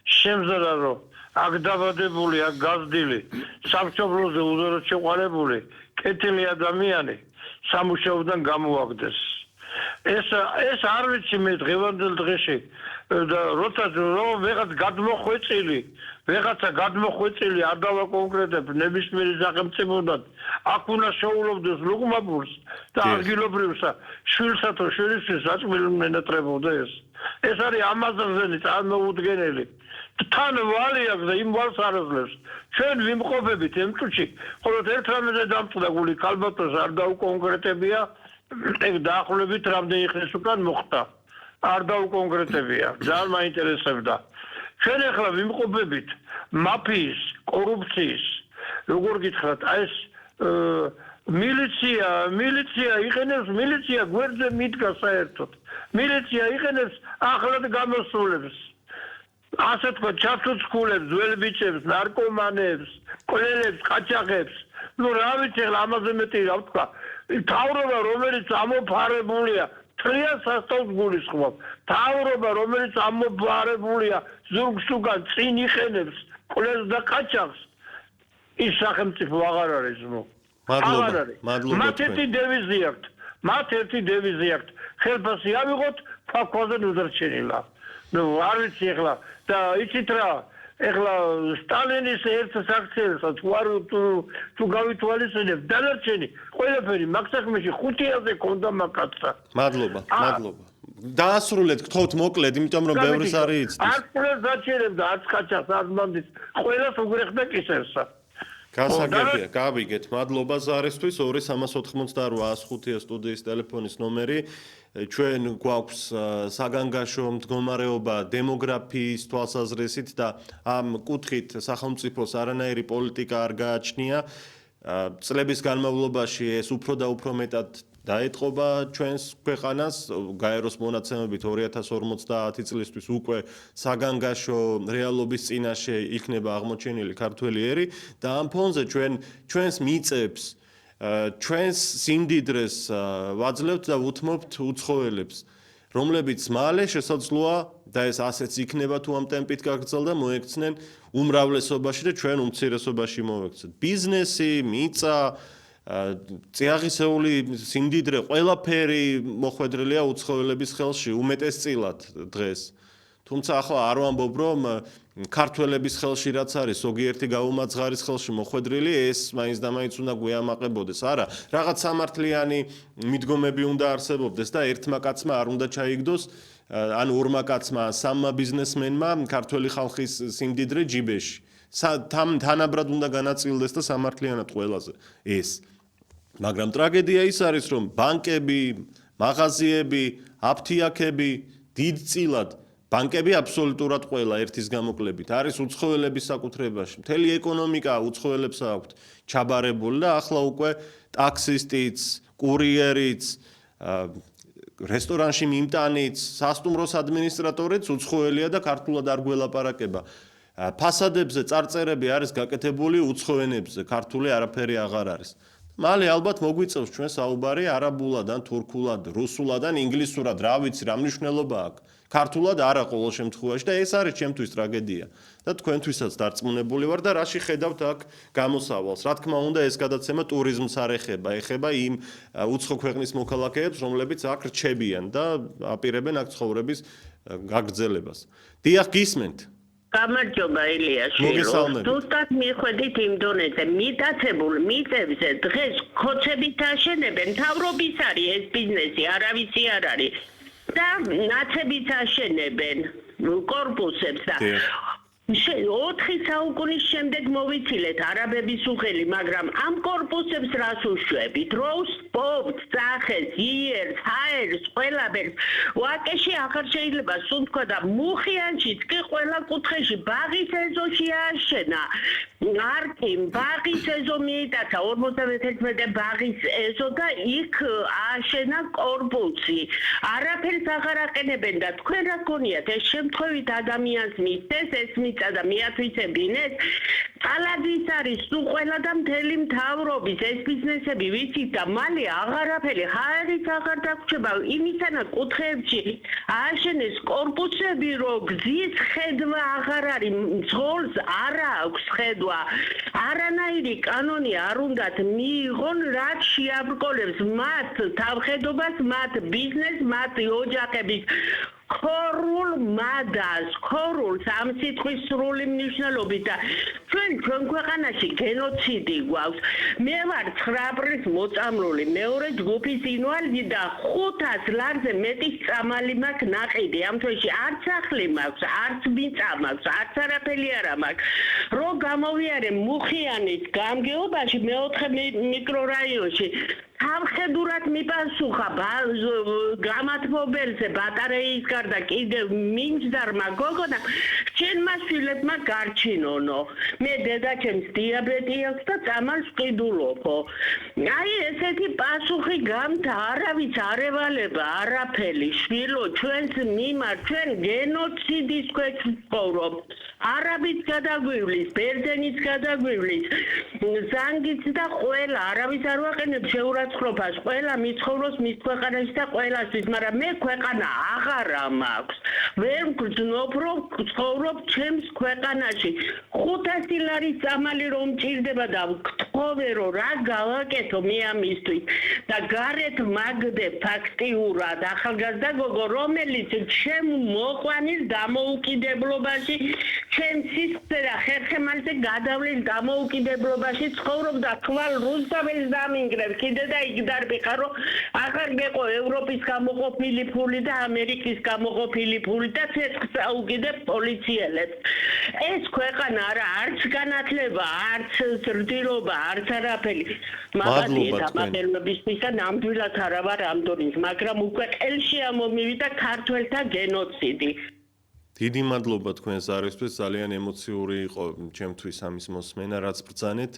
F: შემზარა რომ აქ დაბადებული, აქ გაზრდილი, სამშობლოზე უზოროდ შეყვანებული, კეთილი ადამიანი სამუშაოდან გამოაგდეს. ეს არ ვიცი მე დღევანდელ დღეში და როცა ვიღაც გადმოხვეწილი არ დავაკონკრეტებ ნებისმიერი სახელმწიფოდან აქ უნდა შეულობდეს ლუგმაბურს და ადგილობრივსა შვილსა თუ შვილისთვის საჭმელი მენატრებოდა ეს არის ამაზრზენი წარმოუდგენელი თან ვალი აქვს და იმ ვალს არ აძლევს ჩვენ ვიმყოფებით ამ წუთში ხოლო ერთ რამეზე დამწდა გული ქალბატონს არ დაუკონკრეტებია ეგ დაახლოებით რამდენი ხნის უკან მოხდა არ დაუკონკრეტებია ძალიან მაინტერესებდა ჩვენ ახლა ვიმყოფებით მაფიის კორუფციის როგორ გითხრათ ეს მილიცია იყენებს მილიცია გვერდზე მიდგა საერთოდ მილიცია იყენებს ახლად გამოსულებს ასე თქვა ჩართუცქულებს ძველბიჭებს ნარკომანებს კვლელებს ყაჩაღებს ნუ რა ვიცი ახლა ამაზე მეტი რა ვთქვა თავრობა რომელიც ამოფარებულია ტრიას სასწაულს გულისხმობ თავრობა რომელიც ამოფარებულია ზურგს უკან წინ იყენებს კვლელს და ყაჩაღს ის სახელმწიფო აღარ არის ნუ
A: მადლობა
F: მათ ერთი დევიზი აქვთ ხელფასი ავიღოთ ფაქოზე უდარჩენილა ნუ არ ვიცი ახლა და იცით რა ეხლა სტალინის ერთ საქციელსაც თუ გავითვალისწინებ დანარჩენი ყველაფერი მაგ საქმეში 5-ზე ქონდა მაკაცსა
A: მადლობა დაასრულეთ გთხოვთ მოკლედ იმიტომ რომ ბევრს არის იცით
F: არ ყველას დაჩერებდა არც ხაჩას არც მანდის ყველას უგრეხდა კისერსა
A: გასაგებია გავიგეთ მადლობა ზარისთვის 2-388-105-ია სტუდიის ტელეფონის ნომერი ჩვენ გვაქვს საგანგაშო მდგომარეობა დემოგრაფიის თვალსაზრისით და ამ კუთხით სახელმწიფოს არანაირი პოლიტიკა არ გააჩნია წლების განმავლობაში ეს უფრო და უფრო მეტად დაეტყობა ჩვენს ქვეყანას გაეროს მონაცემებით 2050 წლისთვის უკვე საგანგაშო რეალობის წინაშე იქნება აღმოჩენილი ქართველი ერი და ამ ფონზე ჩვენს მიწებს ჩვენს სიმდიდრეს ვაძლევთ და უთმობთ უცხოელებს რომლებიც მალე შესაძლოა და ეს ასეც იქნება თუ ამ ტემპით გაგრძელდა მოექცნენ უმრავლესობაში და ჩვენ უმცირესობაში მოვექცეთ ბიზნესი მიწა წიაღისეული სიმდიდრე ყველაფერი მოხვედრილია უცხოელების ხელში უმეტესწილად დღეს თუმცა ახლა არ ვამბობ რომ ქართველების ხელში რაც არის ზოგიერთი გაუმაძღარის ხელში მოხვედრილი ეს მაინც და მაინც უნდა გვეამაყებოდეს არა რაღაც სამართლიანი მიდგომები უნდა არსებობდეს და ერთმა კაცმა არ უნდა ჩაიგდოს ან ორმა კაცმა სამმა ბიზნესმენმა ქართველი ხალხის სიმდიდრე ჯიბეში თანაბრად უნდა განაწილდეს და სამართლიანად ყველაზე ეს მაგრამ ტრაგედია ის არის რომ ბანკები, მაღაზიები, აფთიაქები დიდწილად ბანკები აბსოლუტურად ყველა ერთის გამოკლებით არის უცხოელების საკუთრებაში. მთელი ეკონომიკა უცხოელებს აქვთ ჩაბარებული და ახლა უკვე ტაქსისტიც, კურიერიც, რესტორანში მიმტანიც, სასტუმროს ადმინისტრატორიც უცხოელია და ქართულად არ გველაპარაკება. ფასადებზე წარწერები არის გაკეთებული უცხო ენებზე, ქართული არაფერი აღარ არის. მალე ალბათ მოგვიწევს ჩვენ საუბარი არაბულად ან თურქულად, რუსულად ან ინგლისურად, რა ვიცი, რა მნიშვნელობა აქვს. ქართულად არა ყოველ შემთხვევაში და ეს არის ჩემთვის ტრაგედია. და თქვენთვისაც დარწმუნებული ვარ და რაში ხედავთ აქ გამოსავალს. რა თქმა უნდა, ეს გადაცემა ტურიზმს არ ეხება იმ უცხო ქვეყნის მოქალაქეებს, რომლებიც აქ რჩებიან და აპირებენ აქ ცხოვრების გაგრძელებას. დიახ, გისმენთ.
I: გამარჯობა ელიაში. ზუსტად მიხვედით იმ დონეზე, მიტაცებულ მიწებზე დღეს ქოცებით აშენებენ, მთავრობის არის ეს ბიზნესი, არავისი არ არის. და ნაცებით აშენებენ კორპუსებს და 4 საუკუნის შემდეგ მოვიცილეთ არაბების უხელი, მაგრამ ამ კორპუსებს რას უშვებით? როუს პოპს, სახეს, იერს, ჰაერს, ყველაფერს. ვაკეში აღარ შეიძლება სულ თქვა და მუხიანშიც კი ყველა კუთხეში ბაღის ეზოში ააშენა. არკი ბაღის ეზო მიიტაცა 51 ბაღის ეზო და იქ ააშენა კორპუსი. არაფერს აღარ აყენებენ და თქვენ რა გქონიათ ეს შემთხვევით ადამიანს მისცეს ეს და მიათვისებინეთ ალადის არის სულ ყველა და მთელი მთავრობის ეს ბიზნესები ვიცით და მალე აღარაფერი ჰაერიც აღარ დაგვრჩება იმისანა კუთხეებში ააშენეს კორპუსები რომ გზის ხედვა აღარ არის ძღოლს არ აქვს ხედვა არანაირი კანონი არ უნდათ მიიღონ რაც შეაბრკოლებს მათ თავხედობას მათ ბიზნესს მათ ოჯახების ქორულ მადას, ქორულ ამ სიტყვის სრული მნიშვნელობით და ჩვენ ქვეყანაში გენოციდი გვაქვს. მე ვარ 9 აპრილის მოწამლული, მეორე ჯგუფის ინვალიდი და 500 ლარზე მეტი წამალი მაქვს ნაყიდი. ამ თვეში არც სახლი მაქვს, არც მიწა მაქვს, არც არაფერი არა მაქვს. რო გამოვიარე მუხიანის გამგეობაში მეოთხე მიკრორაიონში სამხედურად მიპასუხა გამათბობელზე ბატარეის გარდა კიდევ მინჯდარმა გოგონა ჩემმა შვილებმა გარჩინონო მე დედაჩემს დიაბეტი აქვს და წამალს ვყიდულობო აი ესეთი პასუხი გამთა არავის არ ევალება არაფერი შვილო ჩვენს მიმართ ჩვენ გენოციდის ქვეშ ვცხოვრობ არაბის გადაგვივლის ბერძენის გადაგვივლის ზანგიც და ყველა არავის არ ვაყენებ შეურაცხყოფას ყველა მიცხოვროს მის ქვეყანაში და ყველასთვის მაგრამ მე ქვეყანა აღარა მაქვს ვერ გძნობ რომ ცხოვრობ ჩემს ქვეყანაში 500 ლარის წამალი რომ მჭირდება და გთხოვე რომ რა გავაკეთო მე ამისთვის და გარეთ მაგდე ფაქტიურად ახალგაზრდა გოგო რომელიც ჩემ მოყვანის დამოუკიდებლობაში ჩემ სისხლზე და ხერხემალზე გადავლის დამოუკიდებლობაში ცხოვრობ და თვალ რუსთაველს დამინგრებ კიდე და იქ დარბიხა რომ აღარ გეყო ევროპის გამოყოფილი ფული და ამერიკის გამოყოფილი ფული და ცეცხლს აუგიდებ პოლიციელებს ეს ქვეყანა არა არც განათლება არც ზრდილობა არც არაფერი მაგალითად დამატებებისთვის და ნამდვილად არა ვარ ამ დონის მაგრამ უკვე ყელში ამომივიდა ქართველთა გენოციდი
A: დიდი მადლობა თქვენს არისთვის ძალიან ემოციური იყო ჩემთვის ამის მოსმენა რაც ბრძანეთ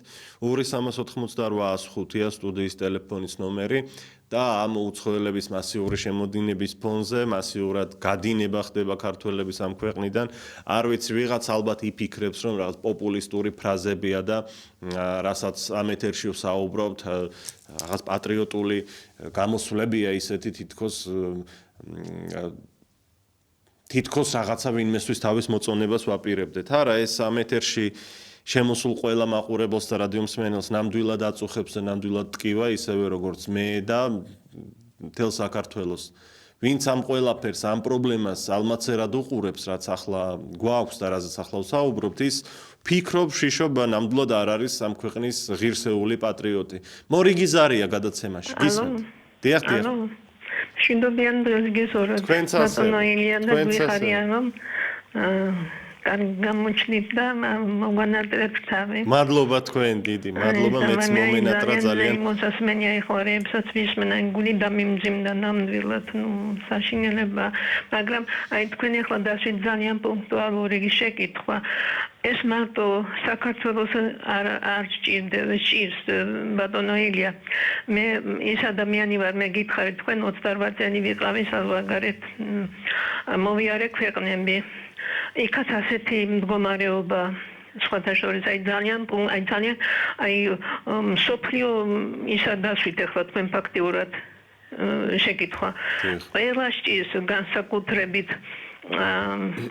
A: 2388 105 სტუდიის ტელეფონის ნომერი და ამ უცხოელების მასიური შემოდინების ფონზე მასიურად გადინება ხდება ქართველების ამ ქვეყნიდან. არ ვიცი, ვიღაც ალბათ იფიქრებს, რომ რაღაც პოპულისტური ფრაზებია და რასაც ამ ეთერში ვსაუბრობთ, რაღაც პატრიოტული გამოსვლებია ისეთი თითქოს რაღაცა ვინმესთვის თავის მოწონებას ვაპირებდეთ. არა, ეს ამ ეთერში შემოსულ ყველა მაყურებელს და რადიო მსმენელს ნამდვილად აწუხებს და ნამდვილად ტკივა, ისევე როგორც მე და მთელ საქართველოს. ვინც ამ ყველაფერს, ამ პრობლემას ალმაცერად უყურებს, რაც ახლა გვაქვს და რაზეც ახლა ვსაუბრობთ, ის ფიქრობ, შიშობ, ნამდვილად არ არის ამ ქვეყნის ღირსეული პატრიოტი. მორიგი ზარია გადაცემაში. გისმენთ? დიახ.
J: შინდობიან დღეს გესურვებთ. ბატონო ილია და გვიხარიანო. გამოჩნით და მოგანატრებთ თავი.
A: მადლობა თქვენ დიდი, მადლობა მეც მომენატრა ძალიან.
J: მოსასმენია იხორებსაც ვისმენა გული დამიმძიმდა ნამდვილად, საშინელება, მაგრამ აი თქვენ ახლა დასვით ძალიან პუნქტუალური შეკითხვა. ეს მარტო საქართველოს არ ჭირს ბატონო ილია. მე ის ადამიანი ვარ, მე გითხარით თქვენ 28 წელი ვიყავი საზღვარგარეთ მოვიარე ქვეყნები. იქაც ასეთი მდგომარეობა სხვათა შორის ძალიან მსოფლიო ისა დასვით ახლა თქვენ ფაქტიურად შეკითხვა. ყველა სჭირს განსაკუთრებით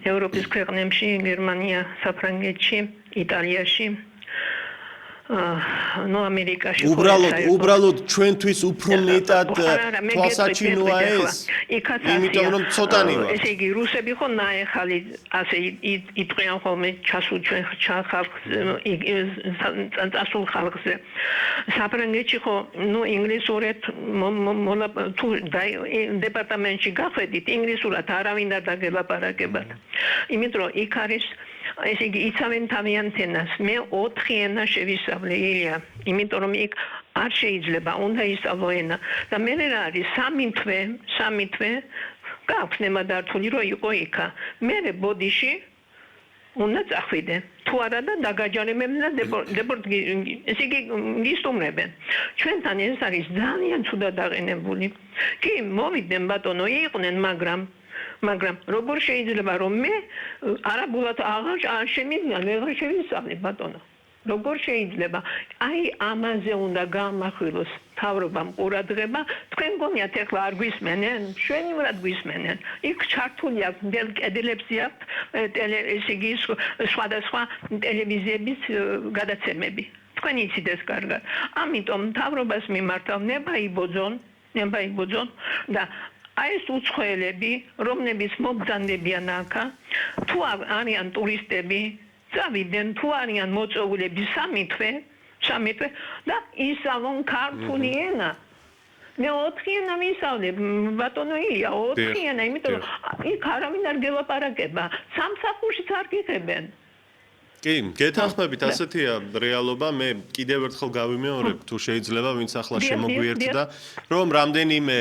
J: ევროპის ქვეყნებში, გერმანია, საფრანგეთში, იტალიაში ამერიკაში
A: უბრალოდ ჩვენთვის უფრო მეტად თვალსაჩინოა ეს. იმიტომ რომ ცოტანი ვარ.
J: ესე იგი რუსები ხო ნაეხალი ასე იტყვიან ხოლმე ჩასულ ჩვენ ხალხს წასულ ხალხზე. საფრანგეთში ხო ინგლისურად თუ დეპარტამენტში გახვედით ინგლისურად არავინ არ დაგელაპარაკებათ. იმიტომ რომ იქ არის ესე იგი იცავენ თავიანთ ენას. მე 4 ენა შევისწავლე ილია, იმიტომ რომ იქ არ შეიძლება, უნდა ისწავლო ენა. და მე რა არის 3 თვე გაქვს ნემადართული რომ იყო იქა. მე ბოდიში უნდა წახვიდე. თუ არა და დაგაჯანებენ და ესე იგი გისტუმრებენ. ჩვენთან ეს არის ძალიან ცუდად აყენებული. კი, მოვიდნენ ბატონო, იყვნენ, მაგრამ როგორ შეიძლება რომ მე არაბულად აღარ შევისწავლე ბატონო. როგორ შეიძლება? აი ამაზე უნდა გამახვილოს თავრობამ ყურადღება. თქვენ გონიათ ახლა არ გვისმენენ? შვენივრად გვისმენენ. იქ ჩართული აქვს მთელ კედლებში აქვს ესე იგი სხვადასხვა ტელევიზიების გადაცემები. თქვენ იცით ეს კარგად. ამიტომ თავრობას მიმართავ ნება იბოძონ და აი ეს უცხოელები, რომლებიც მოგზავნებიან აქა, თუ არიან ტურისტები, წავიდნენ, თუ არიან მოწვეულები 3 თვე და ისწავლონ ქართული ენა. მე 4 ენა ვისწავლე, ბატონო ილია, 4 ენა, იმიტომ რომ იქ არავინ არ გელაპარაკება, სამსახურშიც არ გიღებენ.
A: კი, გეთანხმებით, ასეთია რეალობა. მე კიდევ ერთხელ გავიმეორებ, თუ შეიძლება, ვინც ახლა შემოგვიერთდა, რომ რამდენიმე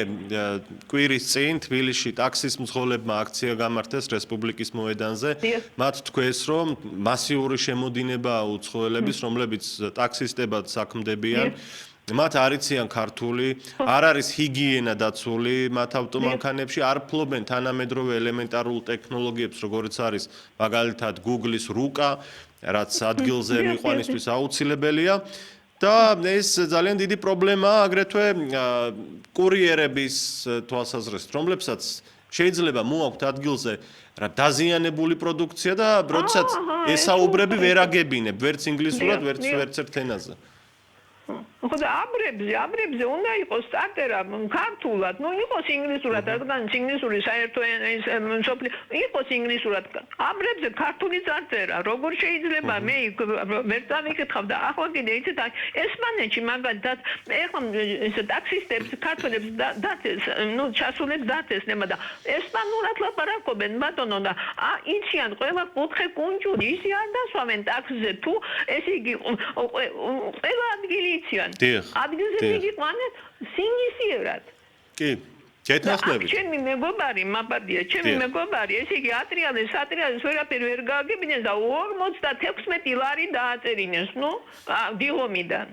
A: კვირის წინ თბილისში ტაქსის მძღოლებმა აქცია გამართეს რესპუბლიკის მოედანზე. მათ თქვეს, რომ მასიური შემოდინებაა უცხოელების, რომლებიც ტაქსისტებად საქმდებიან. მათ არ იციან ქართული, არ არის ჰიგიენა დაცული მათ ავტომანქანებში, არ ფლობენ თანამედროვე ელემენტარულ ტექნოლოგიებს, როგორიც არის მაგალითად Google-ის რუკა, რაც ადგილზე მიყვანისთვის აუცილებელია. და ეს ძალიან დიდი პრობლემაა აგრეთვე კურიერების თვალსაზრისით, რომლებსაც შეიძლება მოაქვთ ადგილზე დაზიანებული პროდუქცია და როდესაც ესაუბრები ვერ აგებინებ, ვერც ინგლისურად, ვერც ერთ ენაზე.
J: ხო და აბრებზე უნდა იყოს სტარტერა ქართულად, იყოს ინგლისურად, რადგან ინგლისური საერთო იყოს ინგლისურად. აბრებზე ქართული წარწერა, როგორ შეიძლება მე ვერ წავიკითხავ და ახლა კიდე იცით, ესპანეთში მაგალითად ეხლა ეს ტაქსისტებს ქართველებს დაწეს, ჩასულებს დაწესნება და ესპანურად ლაპარაკობენ ბატონო და იციან ყველა კუთხე კუნჭული, ისე არ დასვამენ ტაქსზე თუ ესე იგი ყველა ადგილი იციან. ადგილზე მიგიყვანეთ სინისიერად.
A: კი, გეთანხმებით.
J: ჩემი მეგობარი მაბადია, ესე იგი ატრიალეს ვერაფერი ვერ გააგებინეს და 56 ლარი დააწერინეს, დილომიდან.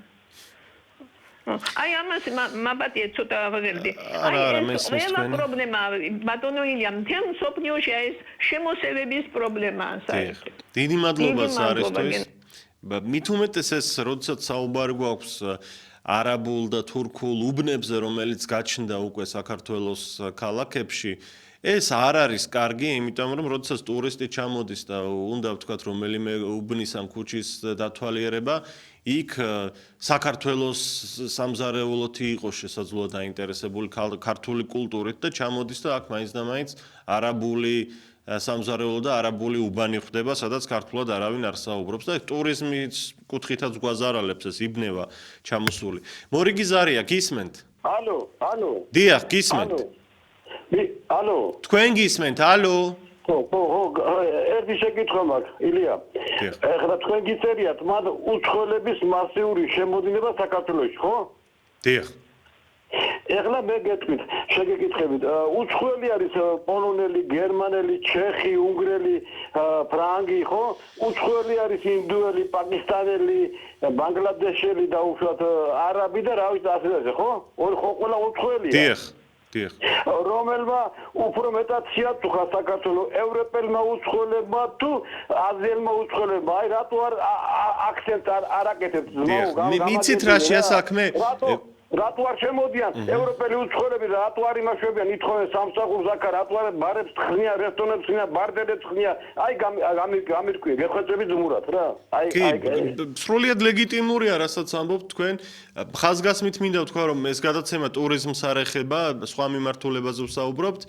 J: აი ამას მაბატია ცოტა ვაღერდი.
A: ეს
J: ყველა პრობლემა ბატონო ილია მთელ სოფლიოში ეს შემოსევების პრობლემაა საერთოდ.
A: დიდი მადლობა სარისთვის. მით უმეტეს ეს როდესაც საუბარი გვაქვს არაბულ და თურქულ უბნებზე, რომელიც გაჩნდა უკვე საქართველოს ქალაქებში, ეს არ არის კარგი, იმიტომ რომ როდესაც ტურისტი ჩამოდის და უნდა ვთქვათ რომელიმე უბნის ან ქუჩის დათვალიერება, იქ საქართველოს სამზარეულოთი იყოს შესაძლოა დაინტერესებული ქართული კულტურით და ჩამოდის და აქ მაინც და მაინც არაბული სამზარეულო და არაბული უბანი ხდება, სადაც ქართულად არავინ არ საუბრობს და ტურიზმის კუთხითაც გვაზარალებს ეს იბნევა ჩამოსული. მორიგი ზარია, გისმენთ?
D: ალო.
A: დიახ, გისმენთ.
D: ალო.
A: თქვენ გისმენთ, ალო.
D: ხო, ერთი შეკითხვა მაქვს, ილია. ეხლა თქვენ გიწერიათ, მათ უცხოელების მასიური შემოდინება საქართველოში, ხო?
A: დიახ.
D: ეხლა მე გეტყვით, შეგეკითხებით, უცხოელი არის პოლონელი, გერმანელი, ჩეხი, უნგრელი, ფრანგი, ხო? უცხოელი არის ინდუელი, პაკისტანელი, ბანგლადეშელი და უშუალოდ არაბი და რა ვიცი ასე, ხო? ხო, ყველა უცხოელია.
A: დიახ.
D: რომელმა უფრო მეტად შეაწუხა საქართველოს ევროპელმა უცხოელებმა თუ აზიელმა უცხოელებმა? აი რატო არ აქცენტს არ აკეთებთ?
A: მიცით რა შეასაქმე?
D: რატო არ შემოდიან ევროპელი უცხოელები, რატო არ იმაშვებიან, ითხოვენ სამსახურს აქ, რატო არ ბარებს თხნიან, რესტორნებს თხნიან, ბარდერებს თხნიან? აი გამირკვია, გეხვეწებით ზმურად რა. აი
A: სრულიად ლეგიტიმურია, რასაც ამბობთ თქვენ. ხაზგასმით მინდა ვთქვა, რომ ეს გადაცემა ტურიზმს არ ეხება, სხვა მიმართულებაზე ვსაუბრობთ.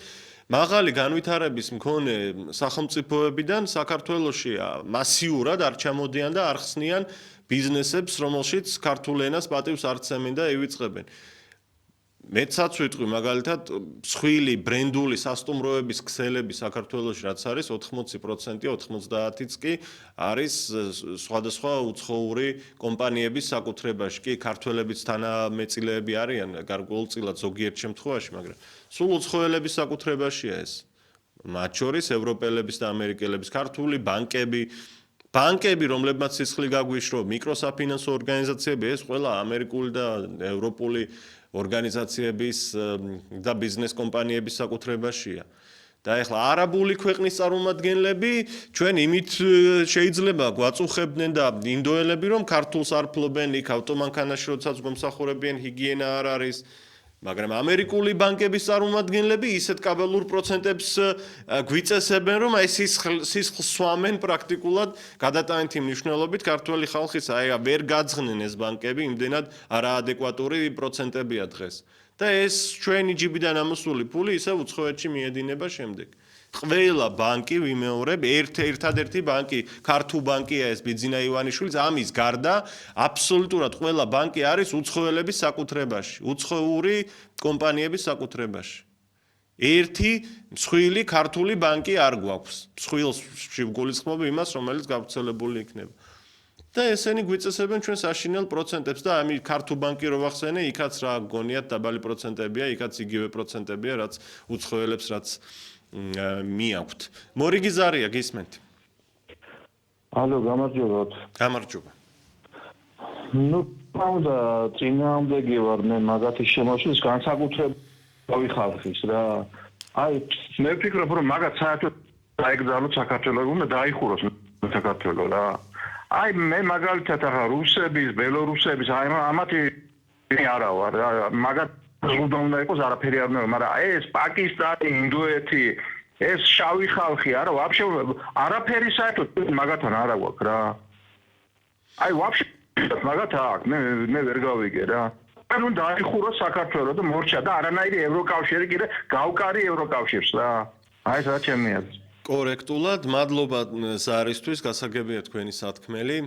A: მაღალი განვითარების მქონე სახელმწიფოებიდან საქართველოში მასიურად არ ჩამოდიან და არ ხსნიან ბიზნესებს, რომელშიც ქართულ ენას პატივს არ ცემენ და ევიწყებენ. მეცაც ვიტყვი მაგალითად, მსხვილი ბრენდული სასტუმროების ქსელები საქართველოში რაც არის 80%, 90%-იც კი არის სხვადასხვა უცხოური კომპანიების საკუთრებაში. კი, ქართველებიც თანამეწილეები არიან გარკვეულწილად ზოგიერთ შემთხვევაში, მაგრამ სულ უცხოელების საკუთრებაშია ეს. მათ შორის ევროპელების და ამერიკელების ქართული ბანკები, რომლებმაც სისხლი გაგვიშრო, მიკროსაფინანსო ორგანიზაციები, ეს ყველა ამერიკული და ევროპული ორგანიზაციების და ბიზნეს კომპანიების საკუთრებაშია. და ეხლა არაბული ქვეყნის წარმომადგენლები ჩვენ იმით შეიძლება გვაწუხებდნენ და ინდოელები რომ ქართულს არ ფლობენ, იქ ავტომანქანაში როდესაც გვემსახურებიან ჰიგიენა არ არის. მაგრამ ამერიკული ბანკების წარმომადგენლები ისეთ კაბალურ პროცენტებს გვიწესებენ, რომ აი სისხლს სვამენ პრაქტიკულად გადატანითი მნიშვნელობით ქართველი ხალხის, აი ვერ გაძღნენ ეს ბანკები, იმდენად არაადეკვატური პროცენტებია დღეს. და ეს ჩვენი ჯიბიდან ამოსული ფული ისევ უცხოეთში მიედინება შემდეგ. ყველა ბანკი ვიმეორებ, ერთადერთი ბანკი, ქართულ ბანკია ეს ბიძინა ივანიშვილის, ამის გარდა აბსოლუტურად ყველა ბანკი არის უცხოელების საკუთრებაში, უცხოური კომპანიების საკუთრებაში. ერთი მსხვილი ქართული ბანკი არ გვაქვს. მსხვილში ვგულისხმობ იმას, რომელიც გავრცელებული იქნება. და ესენი გვიწესებენ ჩვენ საშინელ პროცენტებს და ამი ქართულ ბანკი რო ვახსენე, იქაც რა გგონიათ დაბალი პროცენტებია, იქაც იგივე პროცენტებია, რაც უცხოელებს, რაც მიაქვთ. მორიგი ზარია, გისმენთ?
F: ალო, გამარჯობათ.
A: გამარჯობა.
F: ნუ, პაუზა, წინააღმდეგი ვარ მე მაგათი შემოშლის განსაკუთრებული ხალხის რა. აი, მე ვფიქრობ, რომ მაგათ საერთოდ დაეგზავნოს საქართველოს, უნდა დაიხუროს საქართველოს რა. აი, მე მაგალითად ახლა რუსების, ბელორუსების, აი ამათი არა ვარ რა. მაგათ უნდა იყოს არაფერი არ უნდა, მაგრამ ეს პაკისტანი, ინდოეთი, ეს შავი ხალხი არა, ვაფშე არაფერი საერთოდ მაგათთან არა გვაქვს რა. აი, ვაფშე მაგათ აქვს, მე ვერ გავიგე რა. ან უნდა დაიხუროს საქართველოს და მორჩა და არანაირი ევროკავშირი კიდე გავკარი ევროკავშირს რა. აი ეს რა ჩემი აზრი.
A: კორექტულად, მადლობა ზარისთვის, გასაგებია თქვენი სათქმელი.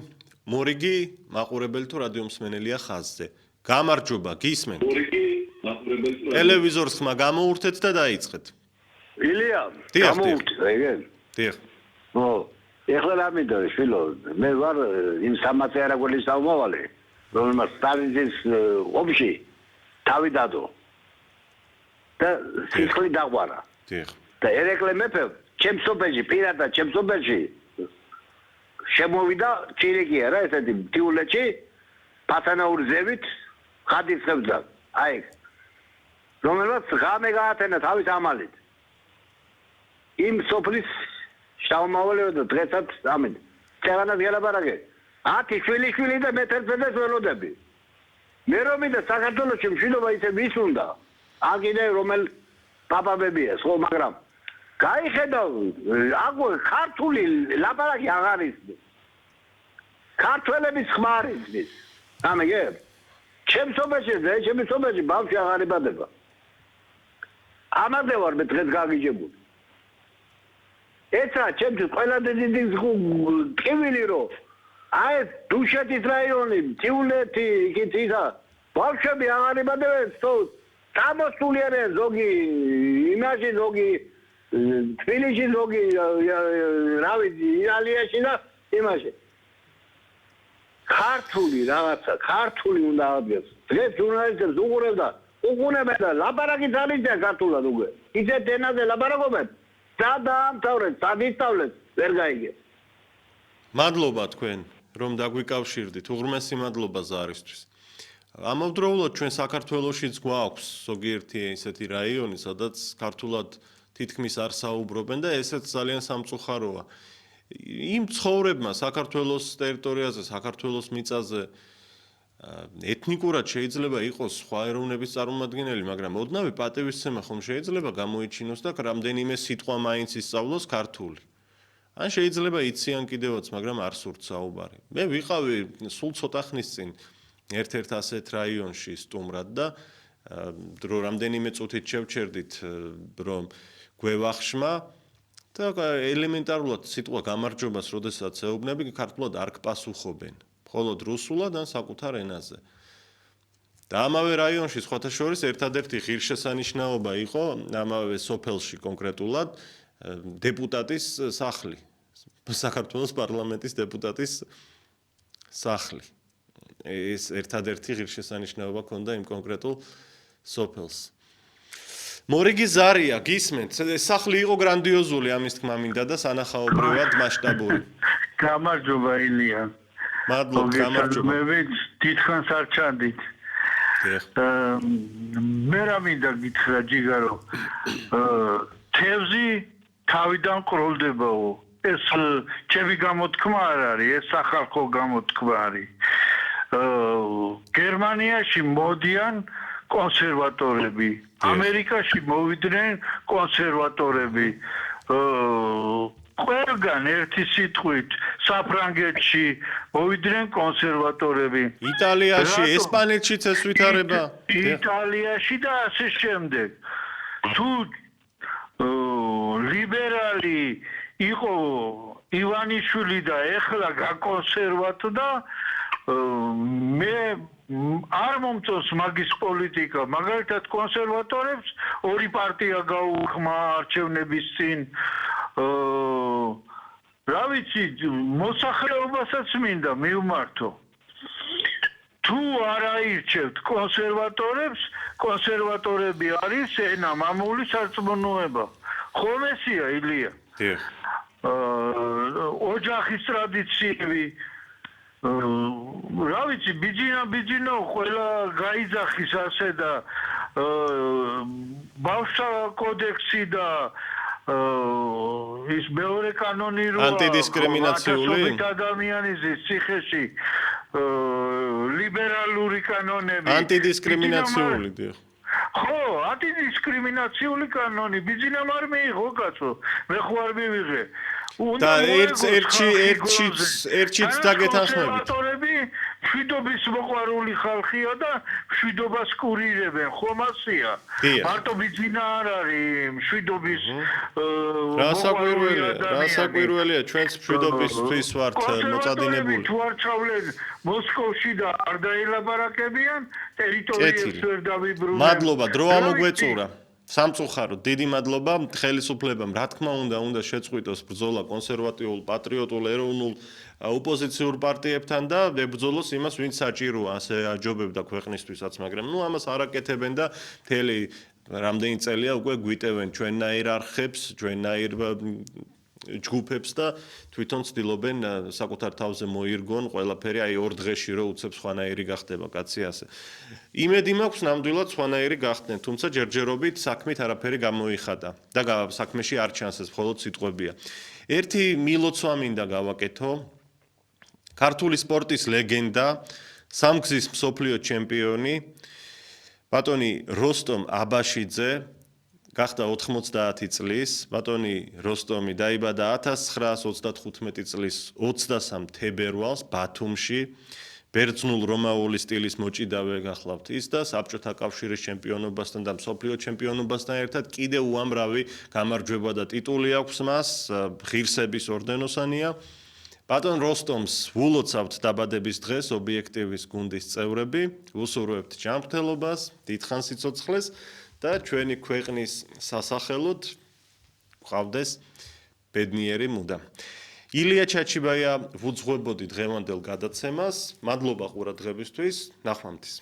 A: მორიგი მაყურებელი თუ რადიო მსმენელია ხაზზე. გამარჯობა, გისმენთ? ტელევიზორს ხმა გამოურთეთ და დაიწყეთ.
B: ილია, გამოურთეთ, ეგენ?
A: დიახ.
B: ო, ეხლა რა მინდა შვილო, მე ვარ იმ სამაცე არაგოლის სამოვალი, რომელმაც სტალინის ომში თავი დადო. და სისხლი დაღვარა.
A: დიახ.
B: და ერეკლე მეფე ჩემსოფელში, პირადად ჩემსოფელში შემოვიდა ჩირიკია რა ესეთი მთიულეთში, პათანაური ზევით ხადისხებს და აი რომელსაც ღამე გაათენა თავის ამალით იმ სოფლის შავმავალი და დღესაც ამით წევანას გელაპარაკე 10 შვილიშვილი და მე-11 ველოდები მე რომ მინდა საქართველოში მშვიდობა ისე მისუნდა ან კიდე რომელ პაპაბებია ხო მაგრამ გაიხედავ აგო ქართული ლაპარაკი აღარ ისმის ქართველების ხმა არ ისმის ამეგე ჩემ სოფელში ბავშვი აღარ იბადება ამაზე ვარ მე დღეს გაგიჯებული ეცა ჩემთვის ყველა დიდი ტკივილი რომ აი დუშეთის რაიონი თიულეთი იქით ისა ბავშვები აღარ იბადებენ დამოსული არიან ზოგი იმაში ზოგი თბილისში ზოგი რა ვიცი იტალიაში და იმაში ქართული რაღაცა ქართული უნდა აღდგეს დღეს ჟურნალისტებს უყურებ და უყურებენ და ლაპარაკი ძალია ქართულად უკვე ისეთ ენაზე ლაპარაკობენ და დაამთავრეთ სადისწავლეთ ვერ გაიგე
A: მადლობა თქვენ რომ დაგვიკავშირდით უღრმესი მადლობა ზარისთვის ამავდროულად ჩვენ საქართველოშიც გვაქვს ზოგიერთი ესეთი რაიონი სადაც ქართულად თითქმის არ საუბრობენ და ესეც ძალიან სამწუხაროა იმ ცხოვრებმა საქართველოს ტერიტორიაზე საქართველოს მიწაზე ეთნიკურად შეიძლება იყოს სხვა ეროვნების წარმომადგენელი, მაგრამ ოდნავ პატივისცემა ხომ შეიძლება გამოიჩინოს და რამდენიმე სიტყვა მაინც ისწავლოს ქართული. ან შეიძლება იციან კიდევაც, მაგრამ არ სურთ საუბარი. მე ვიყავი სულ ცოტა ხნის წინ ერთ-ერთ ასეთ რაიონში სტუმრად და რამდენიმე წუთით შევჩერდით რომ გვევახშმა და ელემენტარულად სიტყვა გამარჯვებას როდესაც ეუბნები ქართულად არ გპასუხობენ. მხოლოდ რუსულად ან საკუთარ ენაზე. და ამავე რაიონში სხვათა შორის ერთადერთი ღირსშესანიშნაობა იყო ამავე სოფელში კონკრეტულად დეპუტატის სახლი. საქართველოს პარლამენტის დეპუტატის სახლი. ეს ერთადერთი ღირსშესანიშნაობა ჰქონდა იმ კონკრეტულ სოფელს. მორიგი ზარია, გისმენთ, სახლი იყო გრანდიოზული, ამის თქმა მინდა და სანახაობრივად მასშტაბური.
F: გამარჯობა ილია.
A: მადლობა, გამარჯობა.
F: მე დიდხანს არ ჩანდით. მე რა მინდა გითხრა ჯიგარო. თევზი თავიდან ყროლდებაო. ეს ჩემი გამოთქმა არ არის, ეს სახალხო გამოთქმა არის. გერმანიაში მოდიან კონსერვატორები, ამერიკაში მოვიდნენ კონსერვატორები. ყველგან ერთი სიტყვით საფრანგეთში მოვიდნენ კონსერვატორები.
A: იტალიაში, ესპანეთშიც ეს ვითარება.
F: იტალიაში და ასე შემდეგ. თუ ლიბერალი იყო ივანიშვილი და ეხლა გაკონსერვატდა მე არ მომწონს მაგის პოლიტიკა, მაგალითად კონსერვატორებს ორი პარტია გაუხმა არჩევნების წინ. რა ვიცი, მოსახლეობასაც მინდა მივმართო. თუ არ აირჩევთ კონსერვატორებს, კონსერვატორები არის ენა მამული სარწმუნოება. ხომ ესია ილია?
A: დიახ.
F: ოჯახის ტრადიციები რა ვიცი, ბიჯინა ყველა გაიძახის ასე და ბავშთა კოდექსი და ის მეორე კანონი რო
A: ანტიდისკრიმინაციული
F: ადამიანის ციხეში ლიბერალური კანონები
A: ანტიდისკრიმინაციული დიახ
F: ხო ანტიდისკრიმინაციული კანონი ბიძინამ არ მიიღო კაცო მე ხო არ მივიღე
A: და ერთშიც დაგეთანხმებით
F: მშვიდობის მოყვარული ხალხია და მშვიდობას კურირებენ ხომ ასია მარტო ბიძინა არ არის მშვიდობის
A: რასაკვირველია ჩვენც მშვიდობისთვის ვართ მოწადინებული
F: თუ არ ჩავლენ მოსკოვში და არ დაელაპარაკებიან ტერიტორიებს ვერ დავიბრუნებენ
A: მადლობა დრო ამოგვეწურა სამწუხაროდ დიდი მადლობა ხელისუფლებამ რა თქმა უნდა შეწყვიტოს ბრძოლა კონსერვატიულ პატრიოტულ ეროვნულ ოპოზიციურ პარტიებთან და ებრძოლოს იმას ვინც საჭიროა ასე აჯობებდა ქვეყნისთვისაც მაგრამ ნუ ამას არ აკეთებენ და მთელი რამდენი წელია უკვე გვიტევენ ჩვენნაირ არხებს ჩვენნაირ ჯგუფებს და თვითონ ცდილობენ საკუთარ თავზე მოირგონ ყველაფერი აი ორ დღეში რომ უცებ სხვანაირი გახდება კაცი ასე. იმედი მაქვს ნამდვილად სხვანაირი გახდნენ, თუმცა ჯერჯერობით საქმით არაფერი გამოიხადა და საქმეში არ ჩანს ეს მხოლოდ სიტყვებია. ერთი მილოცვა მინდა გავაკეთო. ქართული სპორტის ლეგენდა, სამგზის მსოფლიო ჩემპიონი ბატონი როსტომ აბაშიძე გახდა 90 წლის, ბატონი როსტომი დაიბადა 1935 წლის 23 თებერვალს ბათუმში. ბერძნულ რომაული სტილის მოჭიდავე გახლავთ ის და საბჭოთა კავშირის ჩემპიონობასთან და მსოფლიო ჩემპიონობასთან ერთად კიდევ უამრავი გამარჯვება და ტიტული აქვს მას, ღირსების ორდენოსანია. ბატონ როსტომს ვულოცავთ დაბადების დღეს ობიექტივის გუნდის წევრები, ვუსურვებთ ჯანმრთელობას, დიდხან სიცოცხლეს და ჩვენი ქვეყნის სასახელოდ გყავდეს ბედნიერი მუდა. ილია ჩაჩიბაია ვუძღვებოდი დღევანდელ გადაცემას. მადლობა ყურადღებისთვის. ნახვამდის.